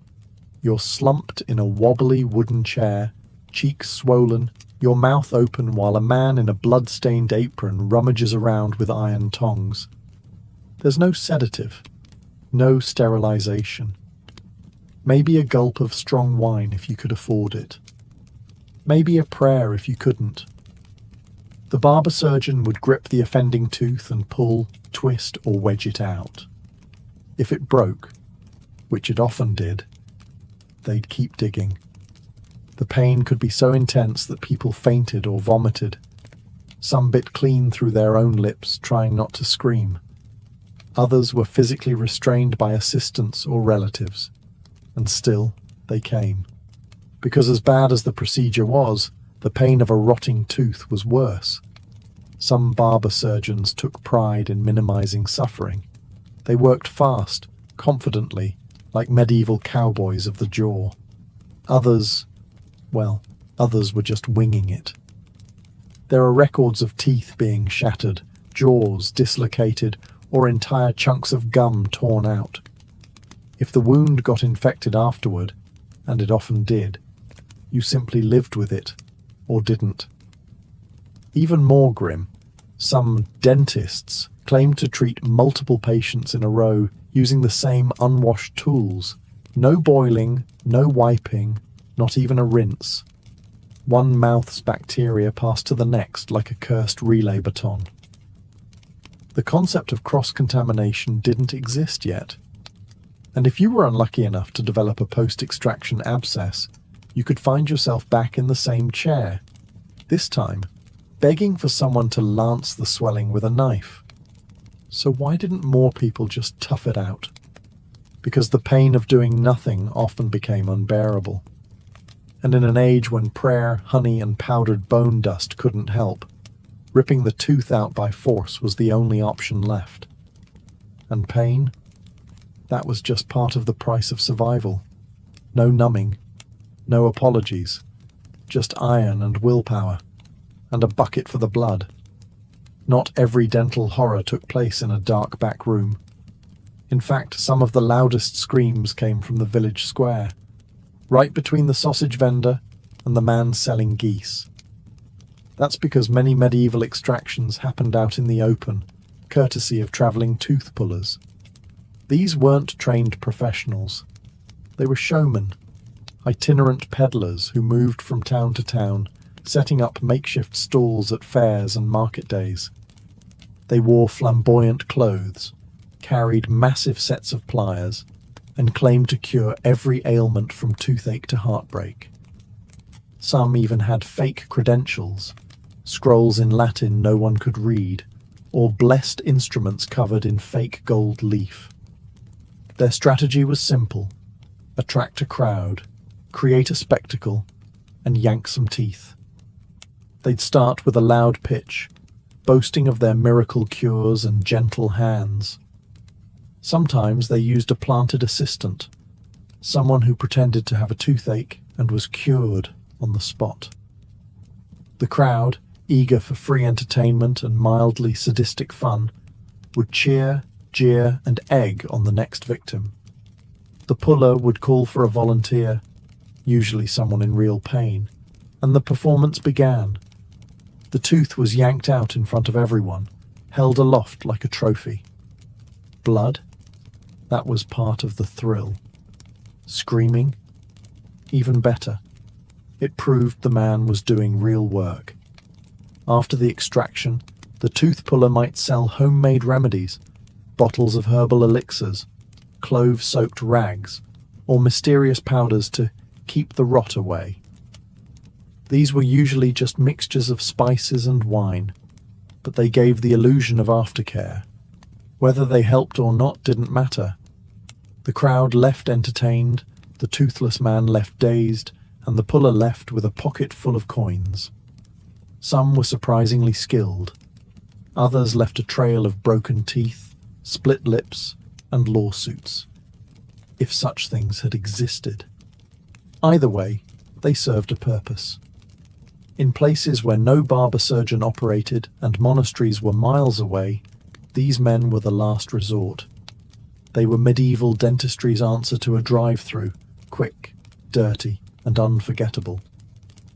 You're slumped in a wobbly wooden chair, cheeks swollen, your mouth open while a man in a blood-stained apron rummages around with iron tongs. There's no sedative, no sterilization. Maybe a gulp of strong wine if you could afford it. Maybe a prayer if you couldn't. The barber surgeon would grip the offending tooth and pull, twist, or wedge it out. If it broke, which it often did, they'd keep digging. The pain could be so intense that people fainted or vomited. Some bit clean through their own lips, trying not to scream. Others were physically restrained by assistants or relatives. And still, they came. Because as bad as the procedure was, the pain of a rotting tooth was worse. Some barber surgeons took pride in minimizing suffering. They worked fast, confidently, like medieval cowboys of the jaw. Others were just winging it. There are records of teeth being shattered, jaws dislocated, or entire chunks of gum torn out. If the wound got infected afterward, and it often did, you simply lived with it, or didn't. Even more grim, some dentists claimed to treat multiple patients in a row using the same unwashed tools. No boiling, no wiping, not even a rinse. One mouth's bacteria passed to the next like a cursed relay baton. The concept of cross-contamination didn't exist yet. And if you were unlucky enough to develop a post-extraction abscess, you could find yourself back in the same chair, this time begging for someone to lance the swelling with a knife. So why didn't more people just tough it out? Because the pain of doing nothing often became unbearable. And in an age when prayer, honey, and powdered bone dust couldn't help, ripping the tooth out by force was the only option left. And pain? That was just part of the price of survival. No numbing, no apologies, just iron and willpower, and a bucket for the blood. Not every dental horror took place in a dark back room. In fact, some of the loudest screams came from the village square, right between the sausage vendor and the man selling geese. That's because many medieval extractions happened out in the open, courtesy of travelling tooth pullers. These weren't trained professionals. They were showmen, itinerant peddlers who moved from town to town, setting up makeshift stalls at fairs and market days. They wore flamboyant clothes, carried massive sets of pliers, and claimed to cure every ailment from toothache to heartbreak. Some even had fake credentials, scrolls in Latin no one could read, or blessed instruments covered in fake gold leaf. Their strategy was simple: attract a crowd, create a spectacle, and yank some teeth. They'd start with a loud pitch, boasting of their miracle cures and gentle hands. Sometimes they used a planted assistant, someone who pretended to have a toothache and was cured on the spot. The crowd, eager for free entertainment and mildly sadistic fun, would cheer, jeer, and egg on the next victim. The puller would call for a volunteer, usually someone in real pain, and the performance began. The tooth was yanked out in front of everyone, held aloft like a trophy. Blood? That was part of the thrill. Screaming? Even better. It proved the man was doing real work. After the extraction, the tooth puller might sell homemade remedies, bottles of herbal elixirs, clove-soaked rags, or mysterious powders to keep the rot away. These were usually just mixtures of spices and wine, but they gave the illusion of aftercare. Whether they helped or not didn't matter. The crowd left entertained, the toothless man left dazed, and the puller left with a pocket full of coins. Some were surprisingly skilled. Others left a trail of broken teeth, split lips, and lawsuits, if such things had existed. Either way, they served a purpose. In places where no barber surgeon operated and monasteries were miles away, these men were the last resort. They were medieval dentistry's answer to a drive-through, quick, dirty, and unforgettable.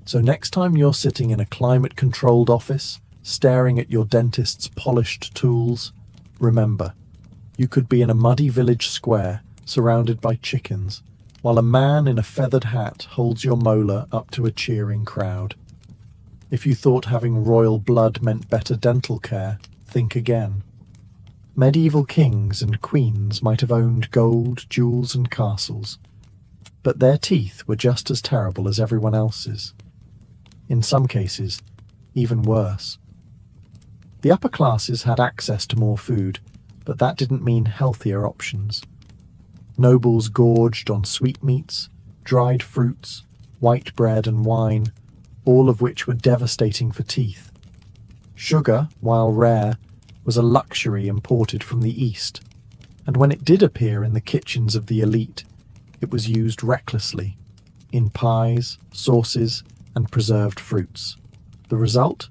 So next time you're sitting in a climate-controlled office, staring at your dentist's polished tools, remember, you could be in a muddy village square surrounded by chickens, while a man in a feathered hat holds your molar up to a cheering crowd. If you thought having royal blood meant better dental care, think again. Medieval kings and queens might have owned gold, jewels, and castles, but their teeth were just as terrible as everyone else's. In some cases, even worse. The upper classes had access to more food, but that didn't mean healthier options. Nobles gorged on sweetmeats, dried fruits, white bread and wine, all of which were devastating for teeth. Sugar, while rare, was a luxury imported from the East, and when it did appear in the kitchens of the elite, it was used recklessly, in pies, sauces, and preserved fruits. The result?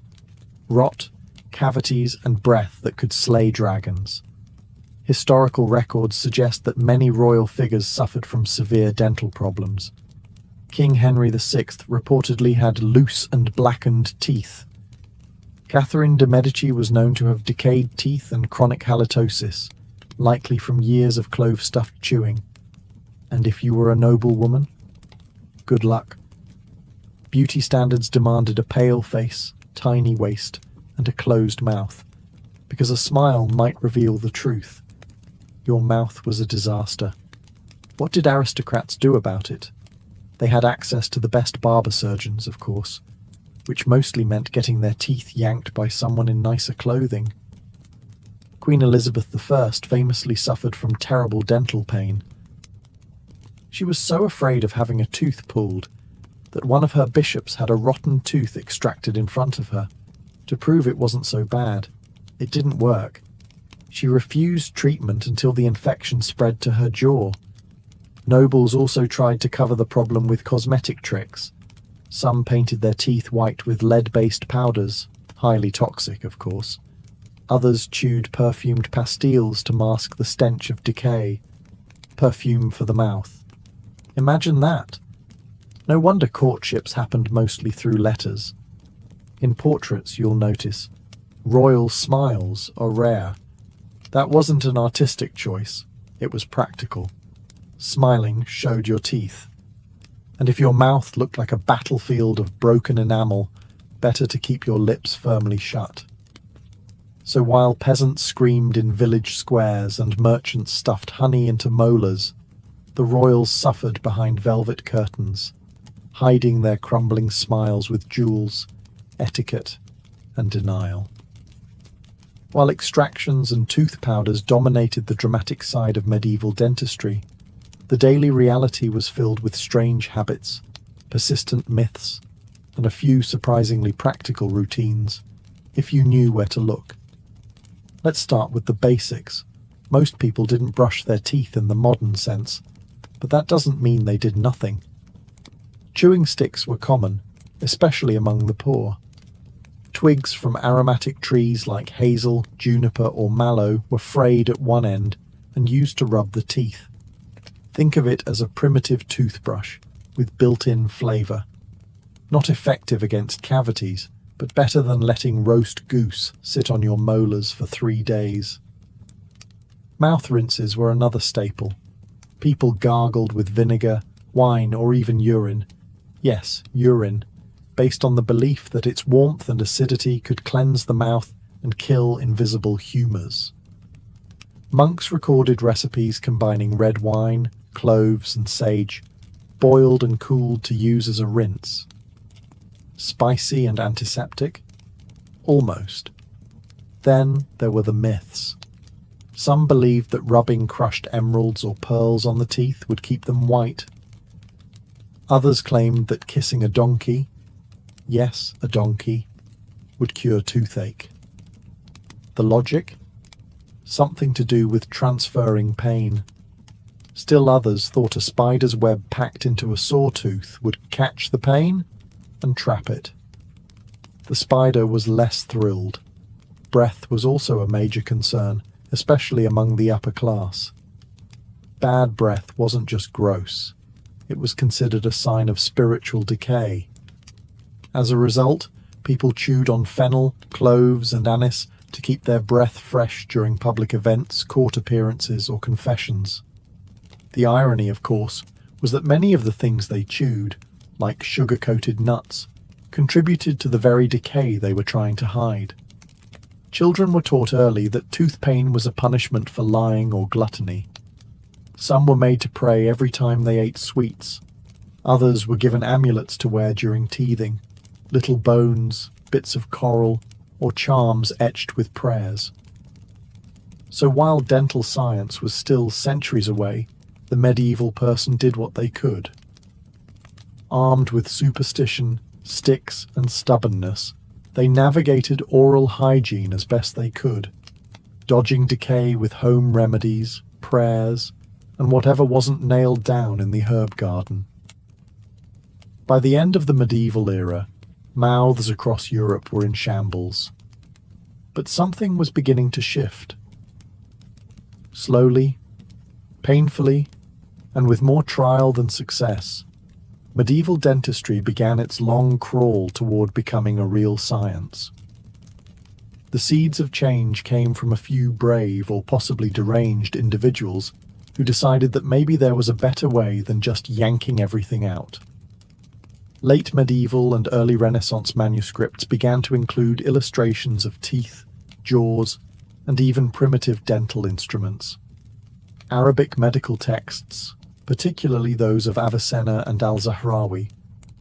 Rot, cavities, and breath that could slay dragons. Historical records suggest that many royal figures suffered from severe dental problems. King Henry VI reportedly had loose and blackened teeth. Catherine de' Medici was known to have decayed teeth and chronic halitosis, likely from years of clove-stuffed chewing. And if you were a noble woman? Good luck. Beauty standards demanded a pale face, tiny waist, and a closed mouth, because a smile might reveal the truth. Your mouth was a disaster. What did aristocrats do about it? They had access to the best barber surgeons, of course, which mostly meant getting their teeth yanked by someone in nicer clothing. Queen Elizabeth I famously suffered from terrible dental pain. She was so afraid of having a tooth pulled that one of her bishops had a rotten tooth extracted in front of her, to prove it wasn't so bad. It didn't work. She refused treatment until the infection spread to her jaw. Nobles also tried to cover the problem with cosmetic tricks. Some painted their teeth white with lead-based powders, highly toxic, of course. Others chewed perfumed pastilles to mask the stench of decay. Perfume for the mouth. Imagine that. No wonder courtships happened mostly through letters. In portraits, you'll notice, royal smiles are rare. That wasn't an artistic choice, it was practical. Smiling showed your teeth. And if your mouth looked like a battlefield of broken enamel, better to keep your lips firmly shut. So while peasants screamed in village squares and merchants stuffed honey into molars, the royals suffered behind velvet curtains, hiding their crumbling smiles with jewels, etiquette, and denial. While extractions and tooth powders dominated the dramatic side of medieval dentistry, the daily reality was filled with strange habits, persistent myths, and a few surprisingly practical routines, if you knew where to look. Let's start with the basics. Most people didn't brush their teeth in the modern sense, but that doesn't mean they did nothing. Chewing sticks were common, especially among the poor. Twigs from aromatic trees like hazel, juniper, or mallow were frayed at one end and used to rub the teeth. Think of it as a primitive toothbrush with built-in flavor. Not effective against cavities, but better than letting roast goose sit on your molars for 3 days. Mouth rinses were another staple. People gargled with vinegar, wine, or even urine. Yes, urine, based on the belief that its warmth and acidity could cleanse the mouth and kill invisible humours. Monks recorded recipes combining red wine, cloves, and sage, boiled and cooled to use as a rinse. Spicy and antiseptic? Almost. Then there were the myths. Some believed that rubbing crushed emeralds or pearls on the teeth would keep them white. Others claimed that kissing a donkey, yes, a donkey, would cure toothache. The logic? Something to do with transferring pain. Still others thought a spider's web packed into a sawtooth would catch the pain and trap it. The spider was less thrilled. Breath was also a major concern, especially among the upper class. Bad breath wasn't just gross. It was considered a sign of spiritual decay. As a result, people chewed on fennel, cloves, and anise to keep their breath fresh during public events, court appearances, or confessions. The irony, of course, was that many of the things they chewed, like sugar-coated nuts, contributed to the very decay they were trying to hide. Children were taught early that tooth pain was a punishment for lying or gluttony. Some were made to pray every time they ate sweets. Others were given amulets to wear during teething, little bones, bits of coral, or charms etched with prayers. So while dental science was still centuries away, the medieval person did what they could. Armed with superstition, sticks, and stubbornness, they navigated oral hygiene as best they could, dodging decay with home remedies, prayers, and whatever wasn't nailed down in the herb garden. By the end of the medieval era, mouths across Europe were in shambles. But something was beginning to shift. Slowly, painfully, and with more trial than success, medieval dentistry began its long crawl toward becoming a real science. The seeds of change came from a few brave or possibly deranged individuals who decided that maybe there was a better way than just yanking everything out. Late medieval and early Renaissance manuscripts began to include illustrations of teeth, jaws, and even primitive dental instruments. Arabic medical texts, particularly those of Avicenna and al-Zahrawi,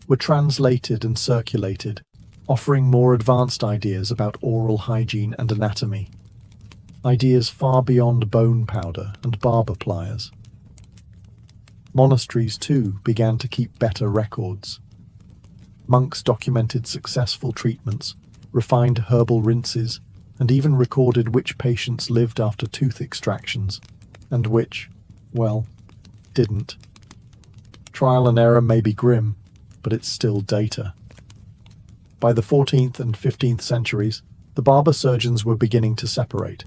were translated and circulated, offering more advanced ideas about oral hygiene and anatomy. Ideas far beyond bone powder and barber pliers. Monasteries, too, began to keep better records. Monks documented successful treatments, refined herbal rinses, and even recorded which patients lived after tooth extractions, and which, well, didn't. Trial and error may be grim, but it's still data. By the 14th and 15th centuries, the barber surgeons were beginning to separate.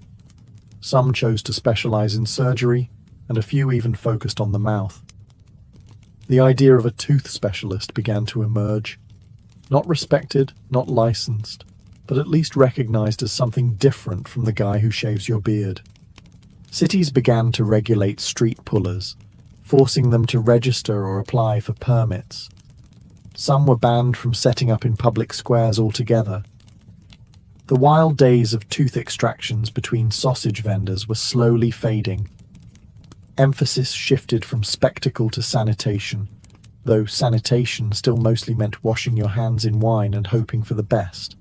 Some chose to specialize in surgery, and a few even focused on the mouth. The idea of a tooth specialist began to emerge. Not respected, not licensed, but at least recognized as something different from the guy who shaves your beard. Cities began to regulate street pullers, forcing them to register or apply for permits. Some were banned from setting up in public squares altogether. The wild days of tooth extractions between sausage vendors were slowly fading. Emphasis shifted from spectacle to sanitation, though sanitation still mostly meant washing your hands in wine and hoping for the best.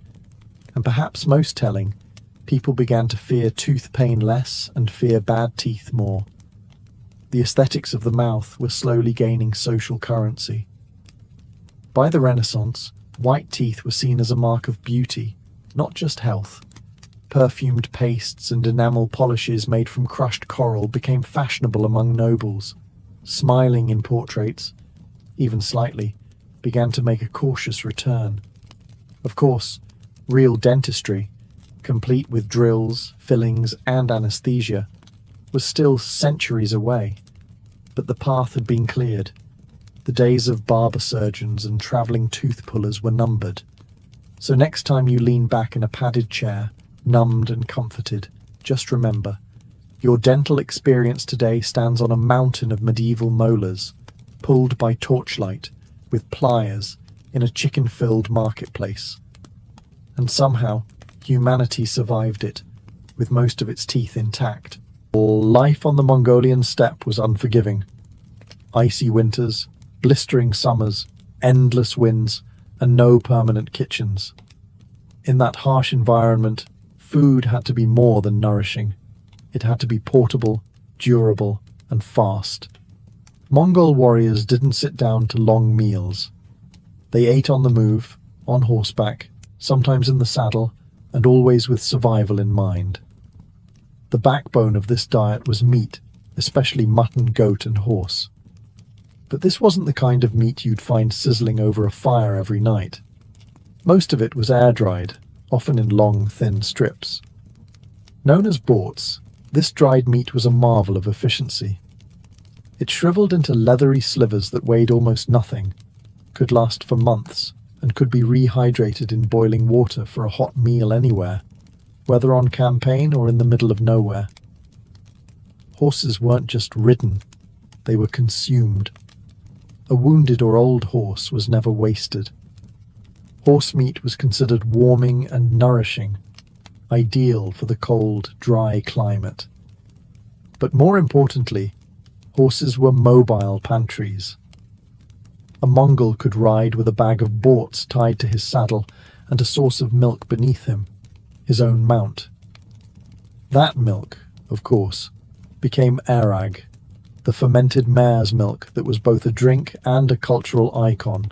And perhaps most telling, people began to fear tooth pain less and fear bad teeth more. The aesthetics of the mouth were slowly gaining social currency. By the Renaissance, white teeth were seen as a mark of beauty, not just health. Perfumed pastes and enamel polishes made from crushed coral became fashionable among nobles. Smiling in portraits, even slightly, began to make a cautious return. Of course, real dentistry, complete with drills, fillings, and anesthesia, was still centuries away. But the path had been cleared. The days of barber surgeons and traveling tooth pullers were numbered. So next time you lean back in a padded chair, numbed and comforted, just remember, your dental experience today stands on a mountain of medieval molars, pulled by torchlight, with pliers, in a chicken-filled marketplace. And somehow, humanity survived it, with most of its teeth intact. Life on the Mongolian steppe was unforgiving. Icy winters, blistering summers, endless winds, and no permanent kitchens. In that harsh environment, food had to be more than nourishing. It had to be portable, durable, and fast. Mongol warriors didn't sit down to long meals. They ate on the move, on horseback, sometimes in the saddle, and always with survival in mind. The backbone of this diet was meat, especially mutton, goat, and horse. But this wasn't the kind of meat you'd find sizzling over a fire every night. Most of it was air-dried, often in long, thin strips. Known as borts, this dried meat was a marvel of efficiency. It shriveled into leathery slivers that weighed almost nothing, could last for months, and could be rehydrated in boiling water for a hot meal anywhere, whether on campaign or in the middle of nowhere. Horses weren't just ridden, they were consumed. A wounded or old horse was never wasted. Horse meat was considered warming and nourishing, ideal for the cold, dry climate. But more importantly, horses were mobile pantries. A Mongol could ride with a bag of borts tied to his saddle and a source of milk beneath him, his own mount. That milk, of course, became arag, the fermented mare's milk that was both a drink and a cultural icon.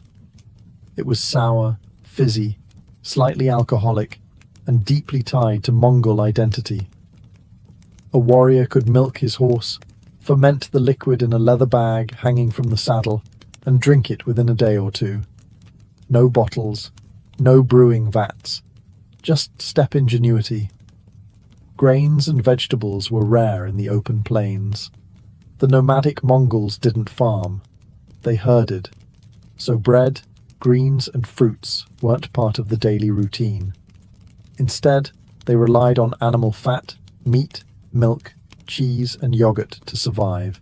It was sour, fizzy, slightly alcoholic, and deeply tied to Mongol identity. A warrior could milk his horse, ferment the liquid in a leather bag hanging from the saddle, and drink it within a day or two. No bottles, no brewing vats, just steppe ingenuity. Grains and vegetables were rare in the open plains. The nomadic Mongols didn't farm, they herded, so bread, greens and fruits weren't part of the daily routine. Instead, they relied on animal fat, meat, milk, cheese and yogurt to survive.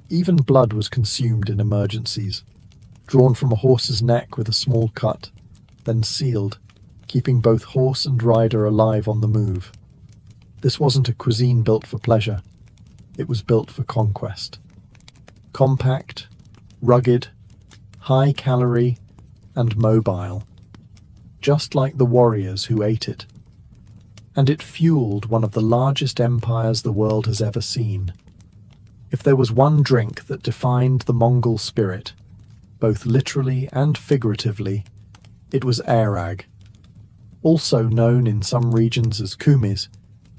Even blood was consumed in emergencies, drawn from a horse's neck with a small cut, then sealed, keeping both horse and rider alive on the move. This wasn't a cuisine built for pleasure, it was built for conquest. Compact, rugged, high-calorie, and mobile, just like the warriors who ate it. And it fueled one of the largest empires the world has ever seen. If there was one drink that defined the Mongol spirit, both literally and figuratively, it was arag. Also known in some regions as kumis,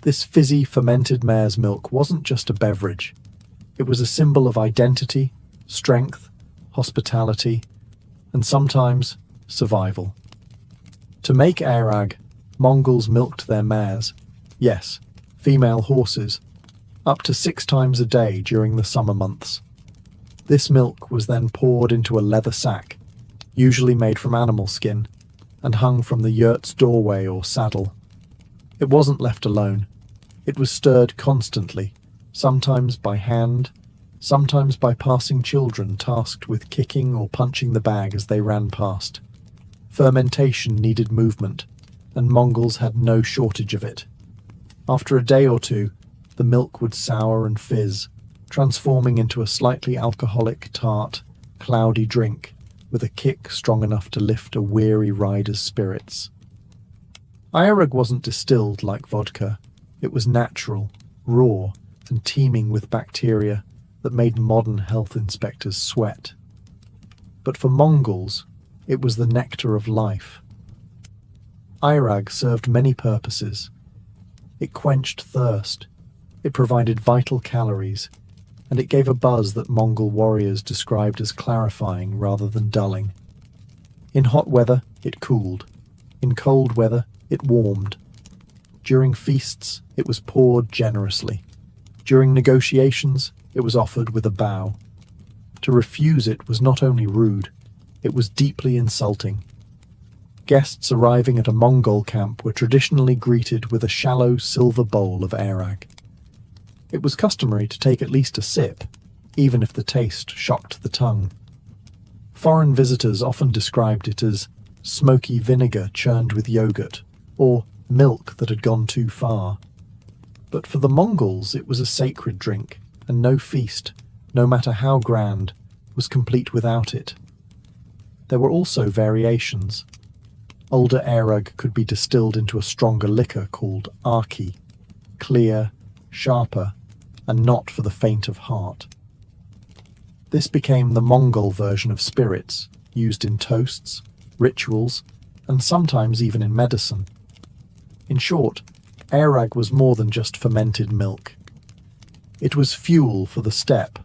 this fizzy fermented mare's milk wasn't just a beverage. It was a symbol of identity, strength, hospitality, and sometimes survival. To make arag, Mongols milked their mares, yes, female horses, up to 6 times a day during the summer months. This milk was then poured into a leather sack, usually made from animal skin, and hung from the yurt's doorway or saddle. It wasn't left alone. It was stirred constantly, sometimes by hand, sometimes by passing children tasked with kicking or punching the bag as they ran past. Fermentation needed movement, and Mongols had no shortage of it. After a day or two, the milk would sour and fizz, transforming into a slightly alcoholic, tart, cloudy drink with a kick strong enough to lift a weary rider's spirits. Arag wasn't distilled like vodka. It was natural, raw, and teeming with bacteria that made modern health inspectors sweat. But for Mongols, it was the nectar of life. Arag served many purposes. It quenched thirst, it provided vital calories, and it gave a buzz that Mongol warriors described as clarifying rather than dulling. In hot weather, it cooled. In cold weather, it warmed. During feasts, it was poured generously. During negotiations, it was offered with a bow. To refuse it was not only rude, it was deeply insulting. Guests arriving at a Mongol camp were traditionally greeted with a shallow silver bowl of arag. It was customary to take at least a sip, even if the taste shocked the tongue. Foreign visitors often described it as smoky vinegar churned with yogurt, or milk that had gone too far. But for the Mongols it was a sacred drink, and no feast, no matter how grand, was complete without it. There were also variations. Older arag could be distilled into a stronger liquor called arki, clear, sharper, and not for the faint of heart. This became the Mongol version of spirits, used in toasts, rituals, and sometimes even in medicine. In short, airag was more than just fermented milk. It was fuel for the steppe,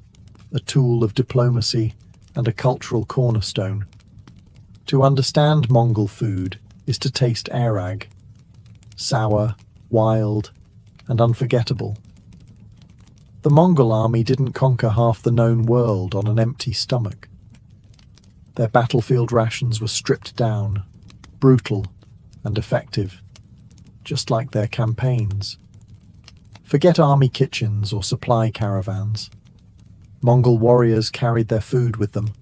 a tool of diplomacy and a cultural cornerstone. To understand Mongol food is to taste airag, sour, wild, and unforgettable. The Mongol army didn't conquer half the known world on an empty stomach. Their battlefield rations were stripped down, brutal and effective, just like their campaigns. Forget army kitchens or supply caravans. Mongol warriors carried their food with them,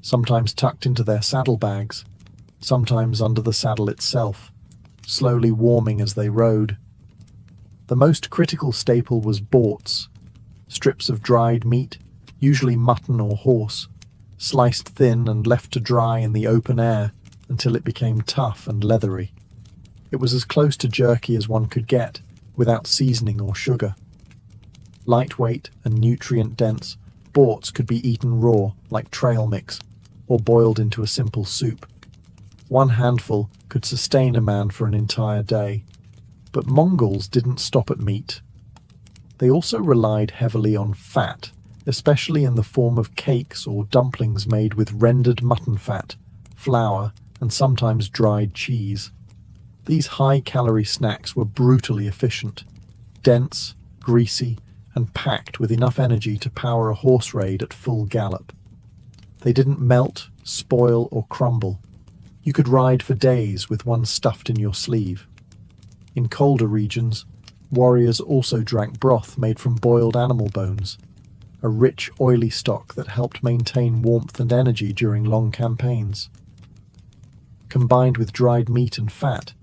sometimes tucked into their saddlebags, sometimes under the saddle itself, slowly warming as they rode. The most critical staple was borts, strips of dried meat, usually mutton or horse, sliced thin and left to dry in the open air until it became tough and leathery. It was as close to jerky as one could get, without seasoning or sugar. Lightweight and nutrient-dense, borts could be eaten raw, like trail mix, or boiled into a simple soup. One handful could sustain a man for an entire day. But Mongols didn't stop at meat. They also relied heavily on fat, especially in the form of cakes or dumplings made with rendered mutton fat, flour, and sometimes dried cheese. These high-calorie snacks were brutally efficient, dense, greasy, and packed with enough energy to power a horse raid at full gallop. They didn't melt, spoil, or crumble. You could ride for days with one stuffed in your sleeve. In colder regions, warriors also drank broth made from boiled animal bones, a rich, oily stock that helped maintain warmth and energy during long campaigns. Combined with dried meat and fat,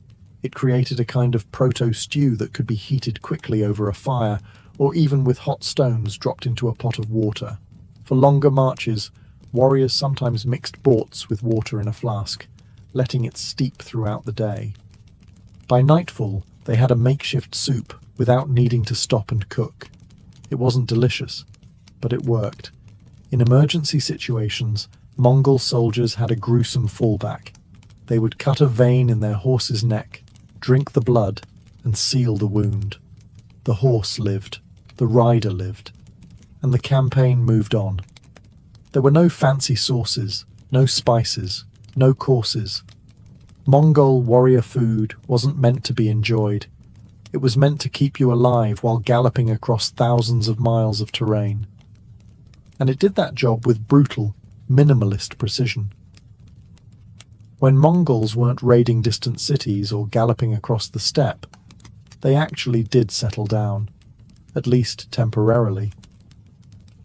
it created a kind of proto-stew that could be heated quickly over a fire or even with hot stones dropped into a pot of water. For longer marches, warriors sometimes mixed borts with water in a flask, letting it steep throughout the day. By nightfall, they had a makeshift soup without needing to stop and cook. It wasn't delicious, but it worked. In emergency situations, Mongol soldiers had a gruesome fallback. They would cut a vein in their horse's neck, drink the blood, and seal the wound. The horse lived, the rider lived, and the campaign moved on. There were no fancy sauces, no spices, no courses. Mongol warrior food wasn't meant to be enjoyed. It was meant to keep you alive while galloping across thousands of miles of terrain. And it did that job with brutal, minimalist precision. When Mongols weren't raiding distant cities or galloping across the steppe, they actually did settle down, at least temporarily.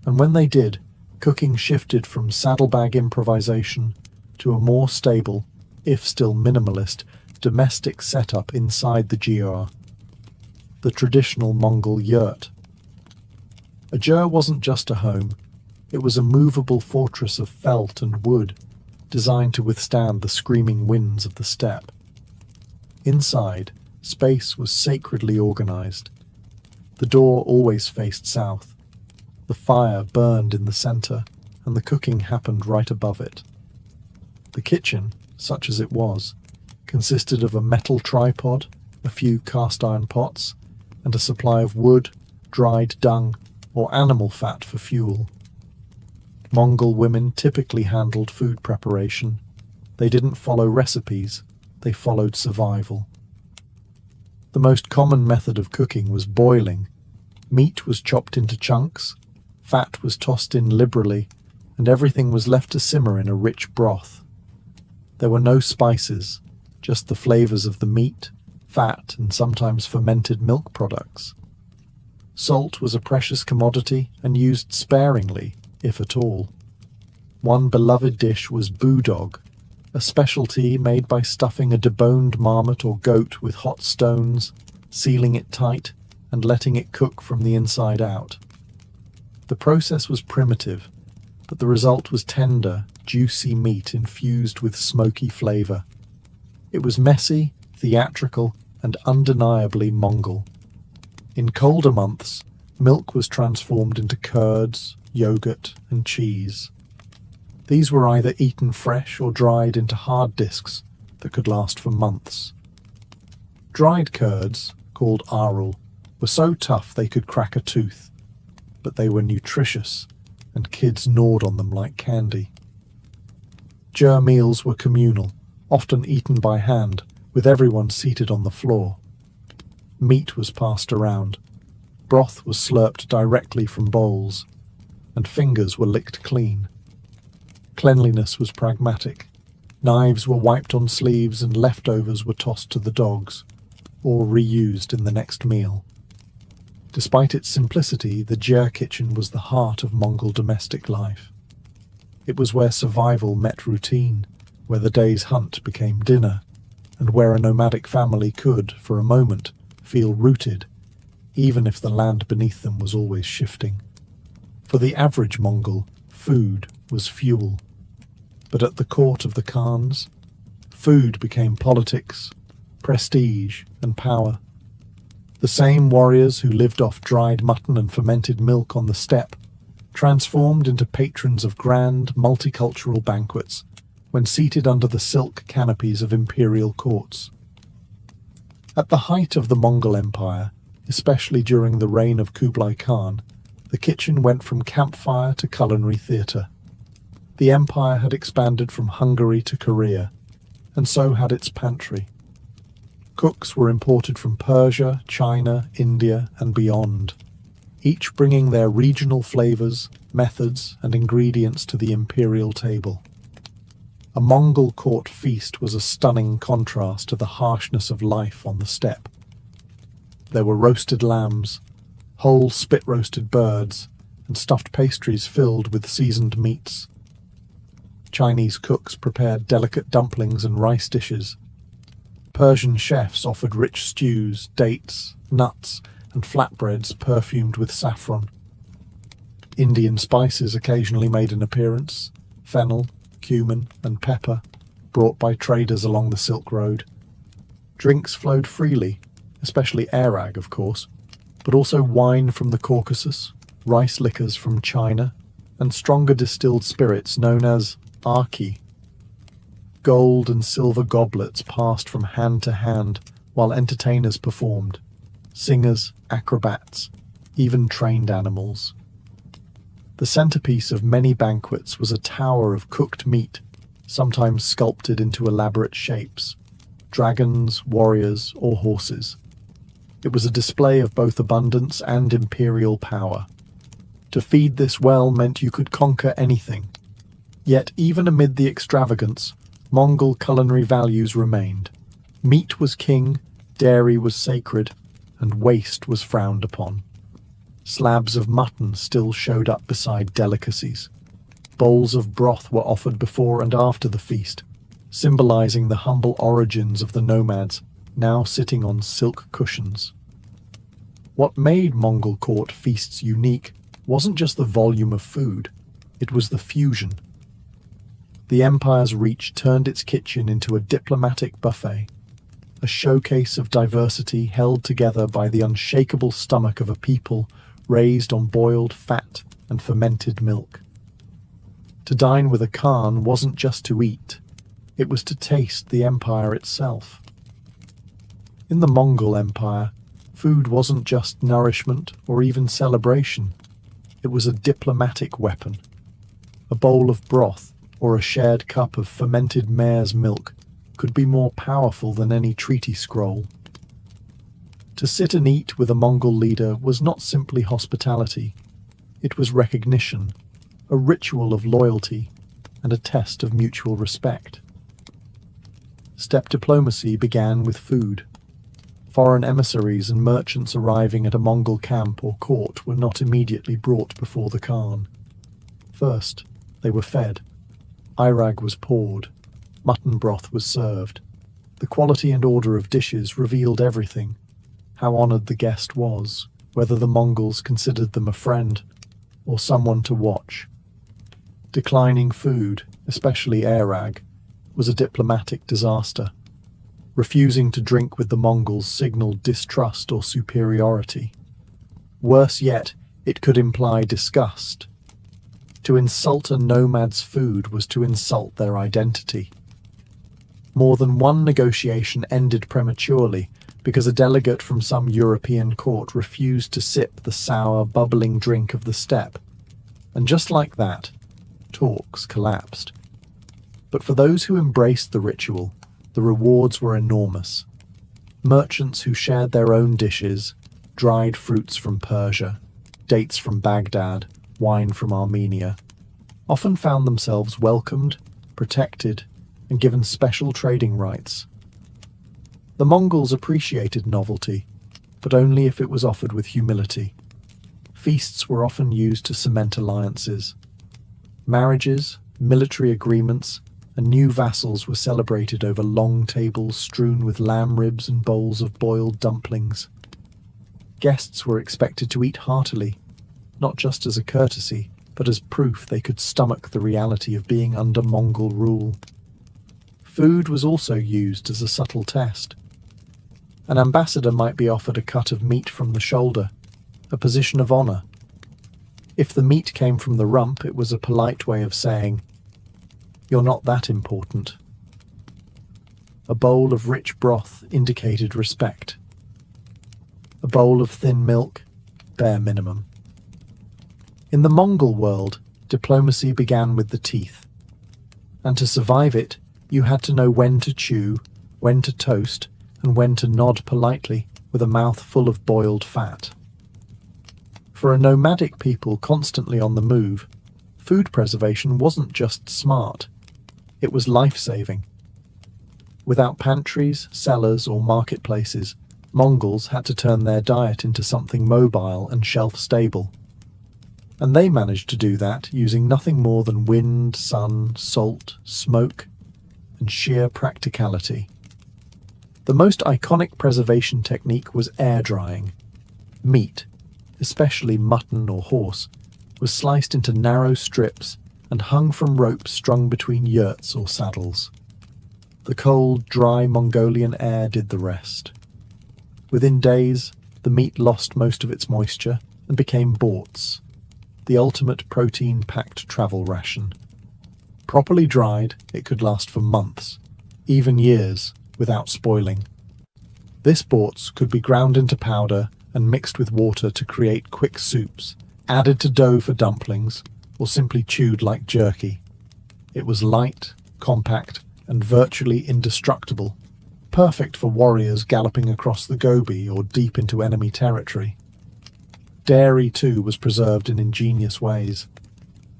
And when they did, cooking shifted from saddlebag improvisation to a more stable, if still minimalist, domestic setup inside the gyur, the traditional Mongol yurt. A gyur wasn't just a home, it was a movable fortress of felt and wood, designed to withstand the screaming winds of the steppe. Inside, space was sacredly organized. The door always faced south. The fire burned in the center, and the cooking happened right above it. The kitchen, such as it was, consisted of a metal tripod, a few cast-iron pots, and a supply of wood, dried dung, or animal fat for fuel. Mongol women typically handled food preparation. They didn't follow recipes, they followed survival. The most common method of cooking was boiling. Meat was chopped into chunks, fat was tossed in liberally, and everything was left to simmer in a rich broth. There were no spices, just the flavors of the meat, fat, and sometimes fermented milk products. Salt was a precious commodity and used sparingly, if at all. One beloved dish was budog, a specialty made by stuffing a deboned marmot or goat with hot stones, sealing it tight, and letting it cook from the inside out. The process was primitive, but the result was tender, juicy meat infused with smoky flavor. It was messy, theatrical, and undeniably Mongol. In colder months, milk was transformed into curds, yogurt, and cheese. These were either eaten fresh or dried into hard discs that could last for months. Dried curds, called arul, were so tough they could crack a tooth, but they were nutritious, and kids gnawed on them like candy. Ger meals were communal, often eaten by hand, with everyone seated on the floor. Meat was passed around, broth was slurped directly from bowls, and fingers were licked clean. Cleanliness was pragmatic. Knives were wiped on sleeves and leftovers were tossed to the dogs, or reused in the next meal. Despite its simplicity, the Ger kitchen was the heart of Mongol domestic life. It was where survival met routine, where the day's hunt became dinner, and where a nomadic family could, for a moment, feel rooted, even if the land beneath them was always shifting. For the average Mongol, food was fuel. But at the court of the Khans, food became politics, prestige, and power. The same warriors who lived off dried mutton and fermented milk on the steppe transformed into patrons of grand, multicultural banquets when seated under the silk canopies of imperial courts. At the height of the Mongol Empire, especially during the reign of Kublai Khan, the kitchen went from campfire to culinary theatre. The empire had expanded from Hungary to Korea, and so had its pantry. Cooks were imported from Persia, China, India, and beyond, each bringing their regional flavors, methods, and ingredients to the imperial table. A Mongol court feast was a stunning contrast to the harshness of life on the steppe. There were roasted lambs, whole spit-roasted birds, and stuffed pastries filled with seasoned meats. Chinese cooks prepared delicate dumplings and rice dishes. Persian chefs offered rich stews, dates, nuts, and flatbreads perfumed with saffron. Indian spices occasionally made an appearance: fennel, cumin, and pepper, brought by traders along the Silk Road. Drinks flowed freely, especially arag, of course, but also wine from the Caucasus, rice liquors from China, and stronger distilled spirits known as arki. Gold and silver goblets passed from hand to hand while entertainers performed, singers, acrobats, even trained animals. The centerpiece of many banquets was a tower of cooked meat, sometimes sculpted into elaborate shapes: dragons, warriors, or horses. It was a display of both abundance and imperial power. To feed this well meant you could conquer anything. Yet even amid the extravagance, Mongol culinary values remained. Meat was king, dairy was sacred, and waste was frowned upon. Slabs of mutton still showed up beside delicacies. Bowls of broth were offered before and after the feast, symbolizing the humble origins of the nomads, now sitting on silk cushions. What made Mongol court feasts unique wasn't just the volume of food, it was the fusion. The empire's reach turned its kitchen into a diplomatic buffet, a showcase of diversity held together by the unshakable stomach of a people raised on boiled fat and fermented milk. To dine with a Khan wasn't just to eat, it was to taste the empire itself. In the Mongol Empire, food wasn't just nourishment or even celebration, it was a diplomatic weapon. A bowl of broth or a shared cup of fermented mare's milk could be more powerful than any treaty scroll. To sit and eat with a Mongol leader was not simply hospitality, it was recognition, a ritual of loyalty, and a test of mutual respect. Steppe diplomacy began with food. Foreign emissaries and merchants arriving at a Mongol camp or court were not immediately brought before the Khan. First, they were fed. Irag was poured. Mutton broth was served. The quality and order of dishes revealed everything: how honored the guest was, whether the Mongols considered them a friend or someone to watch. Declining food, especially arag, was a diplomatic disaster. Refusing to drink with the Mongols signaled distrust or superiority. Worse yet, it could imply disgust. To insult a nomad's food was to insult their identity. More than one negotiation ended prematurely because a delegate from some European court refused to sip the sour, bubbling drink of the steppe. And just like that, talks collapsed. But for those who embraced the ritual, the rewards were enormous. Merchants who shared their own dishes, dried fruits from Persia, dates from Baghdad, wine from Armenia, often found themselves welcomed, protected, and given special trading rights. The Mongols appreciated novelty, but only if it was offered with humility. Feasts were often used to cement alliances. Marriages, military agreements, and new vassals were celebrated over long tables strewn with lamb ribs and bowls of boiled dumplings. Guests were expected to eat heartily, not just as a courtesy, but as proof they could stomach the reality of being under Mongol rule. Food was also used as a subtle test. An ambassador might be offered a cut of meat from the shoulder, a position of honor. If the meat came from the rump, it was a polite way of saying, "You're not that important." A bowl of rich broth indicated respect. A bowl of thin milk, bare minimum. In the Mongol world, diplomacy began with the teeth. And to survive it, you had to know when to chew, when to toast, and when to nod politely with a mouth full of boiled fat. For a nomadic people constantly on the move, food preservation wasn't just smart, it was life-saving. Without pantries, cellars, or marketplaces, Mongols had to turn their diet into something mobile and shelf-stable. And they managed to do that using nothing more than wind, sun, salt, smoke, and sheer practicality. The most iconic preservation technique was air drying. Meat, especially mutton or horse, was sliced into narrow strips and hung from ropes strung between yurts or saddles. The cold, dry Mongolian air did the rest. Within days, the meat lost most of its moisture and became borts, the ultimate protein-packed travel ration. Properly dried, it could last for months, even years, without spoiling. This borts could be ground into powder and mixed with water to create quick soups, added to dough for dumplings, or simply chewed like jerky. It was light, compact, and virtually indestructible, perfect for warriors galloping across the Gobi or deep into enemy territory. Dairy, too, was preserved in ingenious ways.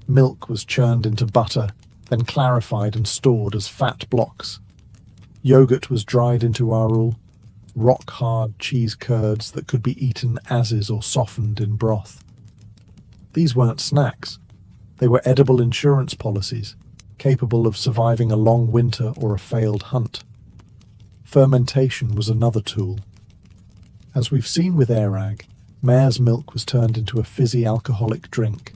Milk was churned into butter, then clarified and stored as fat blocks. Yogurt was dried into arul, rock-hard cheese curds that could be eaten as is or softened in broth. These weren't snacks. They were edible insurance policies, capable of surviving a long winter or a failed hunt. Fermentation was another tool. As we've seen with Airag, mare's milk was turned into a fizzy alcoholic drink.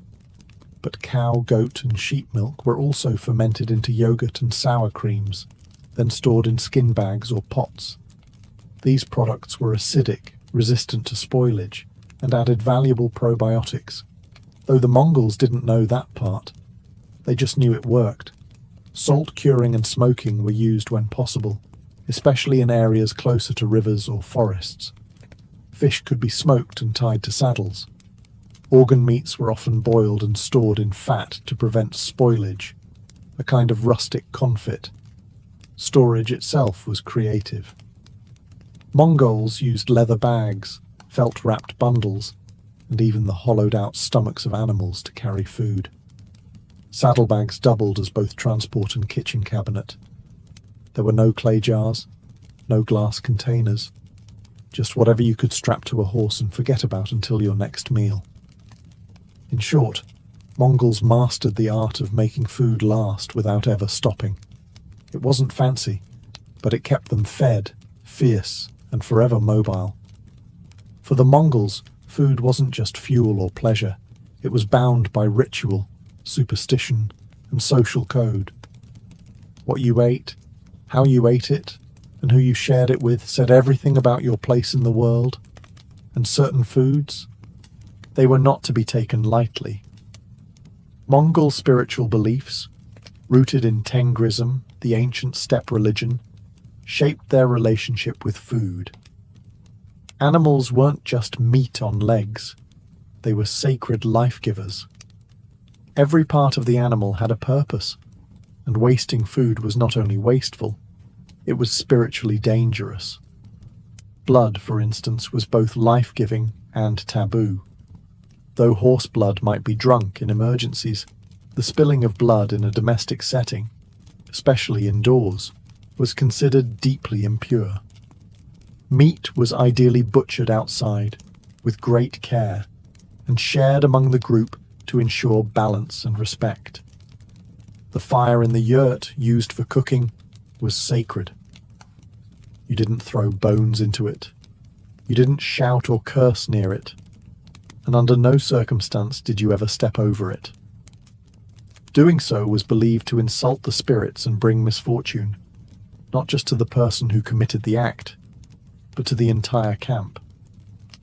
But cow, goat, and sheep milk were also fermented into yogurt and sour creams, then stored in skin bags or pots. These products were acidic, resistant to spoilage, and added valuable probiotics, though the Mongols didn't know that part. They just knew it worked. Salt curing and smoking were used when possible, especially in areas closer to rivers or forests. Fish could be smoked and tied to saddles. Organ meats were often boiled and stored in fat to prevent spoilage, a kind of rustic confit. Storage itself was creative. Mongols used leather bags, felt-wrapped bundles, and even the hollowed-out stomachs of animals to carry food. Saddlebags doubled as both transport and kitchen cabinet. There were no clay jars, no glass containers, just whatever you could strap to a horse and forget about until your next meal. In short, Mongols mastered the art of making food last without ever stopping. It wasn't fancy, but it kept them fed, fierce, and forever mobile. For the Mongols, food wasn't just fuel or pleasure. It was bound by ritual, superstition, and social code. What you ate, how you ate it, and who you shared it with said everything about your place in the world. And certain foods, they were not to be taken lightly. Mongol spiritual beliefs, rooted in Tengrism, the ancient steppe religion, shaped their relationship with food. Animals weren't just meat on legs, they were sacred life-givers. Every part of the animal had a purpose, and wasting food was not only wasteful, it was spiritually dangerous. Blood, for instance, was both life-giving and taboo. Though horse blood might be drunk in emergencies, the spilling of blood in a domestic setting, especially indoors, was considered deeply impure. Meat was ideally butchered outside, with great care, and shared among the group to ensure balance and respect. The fire in the yurt used for cooking was sacred. You didn't throw bones into it. You didn't shout or curse near it. And under no circumstance did you ever step over it. Doing so was believed to insult the spirits and bring misfortune, not just to the person who committed the act, but to the entire camp.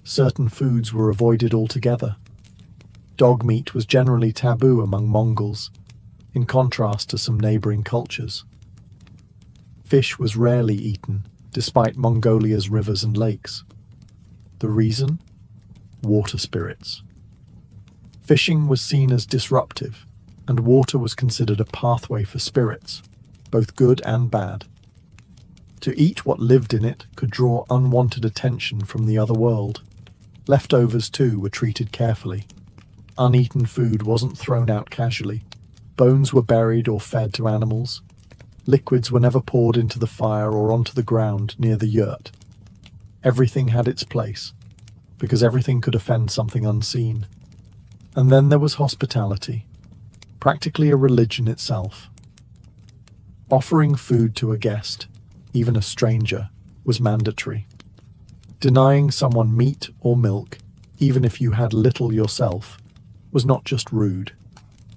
Certain foods were avoided altogether. Dog meat was generally taboo among Mongols, in contrast to some neighboring cultures. Fish was rarely eaten, despite Mongolia's rivers and lakes. The reason? Water spirits. Fishing was seen as disruptive, and water was considered a pathway for spirits, both good and bad. To eat what lived in it could draw unwanted attention from the other world. Leftovers, too, were treated carefully. Uneaten food wasn't thrown out casually. Bones were buried or fed to animals. Liquids were never poured into the fire or onto the ground near the yurt. Everything had its place, because everything could offend something unseen. And then there was hospitality, practically a religion itself. Offering food to a guest, even a stranger, was mandatory. Denying someone meat or milk, even if you had little yourself, was not just rude,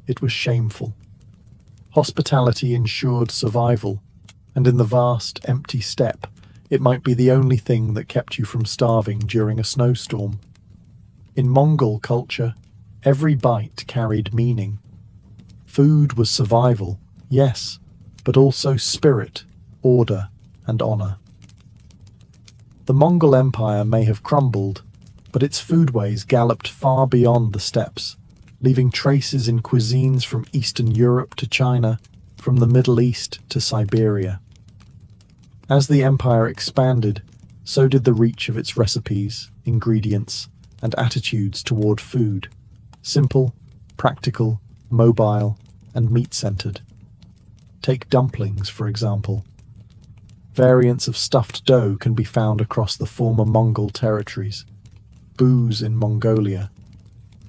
it was shameful. Hospitality ensured survival, and in the vast, empty steppe, it might be the only thing that kept you from starving during a snowstorm. In Mongol culture, every bite carried meaning. Food was survival, yes, but also spirit, order, and honor. The Mongol Empire may have crumbled, but its foodways galloped far beyond the steppes, leaving traces in cuisines from Eastern Europe to China, from the Middle East to Siberia. As the empire expanded, so did the reach of its recipes, ingredients, and attitudes toward food. Simple, practical, mobile, and meat-centered. Take dumplings, for example. Variants of stuffed dough can be found across the former Mongol territories. Booz in Mongolia,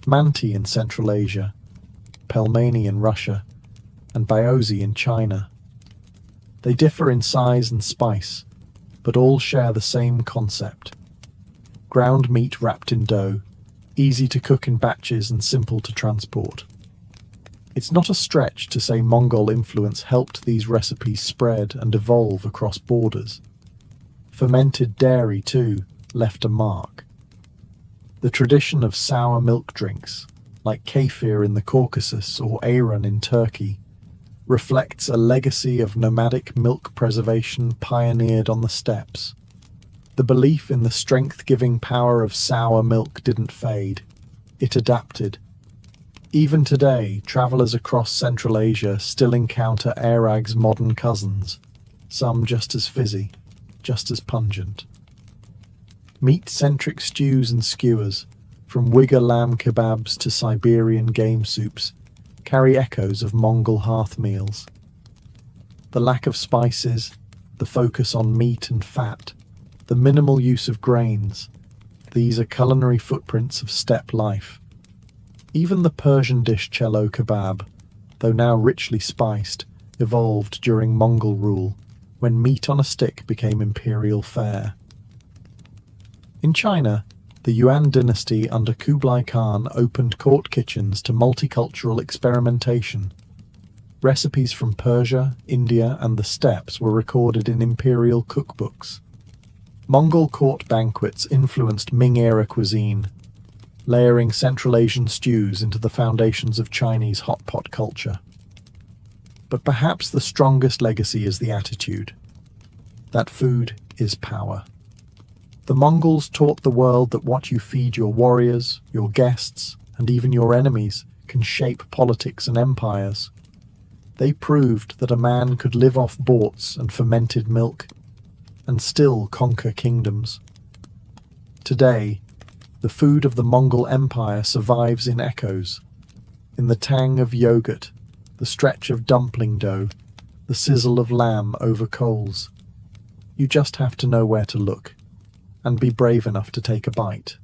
manti in Central Asia, pelmeni in Russia, and byaozi in China. They differ in size and spice, but all share the same concept. Ground meat wrapped in dough, easy to cook in batches and simple to transport. It's not a stretch to say Mongol influence helped these recipes spread and evolve across borders. Fermented dairy, too, left a mark. The tradition of sour milk drinks, like kefir in the Caucasus or ayran in Turkey, reflects a legacy of nomadic milk preservation pioneered on the steppes. The belief in the strength-giving power of sour milk didn't fade. It adapted. Even today, travelers across Central Asia still encounter ayrag's modern cousins, some just as fizzy, just as pungent. Meat-centric stews and skewers, from Uyghur lamb kebabs to Siberian game soups, carry echoes of Mongol hearth meals. The lack of spices, the focus on meat and fat, the minimal use of grains, these are culinary footprints of steppe life. Even the Persian dish cello kebab, though now richly spiced, evolved during Mongol rule, when meat on a stick became imperial fare. In China, the Yuan dynasty under Kublai Khan opened court kitchens to multicultural experimentation. Recipes from Persia, India, and the steppes were recorded in imperial cookbooks. Mongol court banquets influenced Ming-era cuisine. layering Central Asian stews into the foundations of Chinese hot pot culture. But perhaps the strongest legacy is the attitude that food is power. The Mongols taught the world that what you feed your warriors, your guests, and even your enemies can shape politics and empires. They proved that a man could live off borts and fermented milk and still conquer kingdoms. Today, the food of the Mongol Empire survives in echoes, in the tang of yogurt, the stretch of dumpling dough, the sizzle of lamb over coals. You just have to know where to look and be brave enough to take a bite.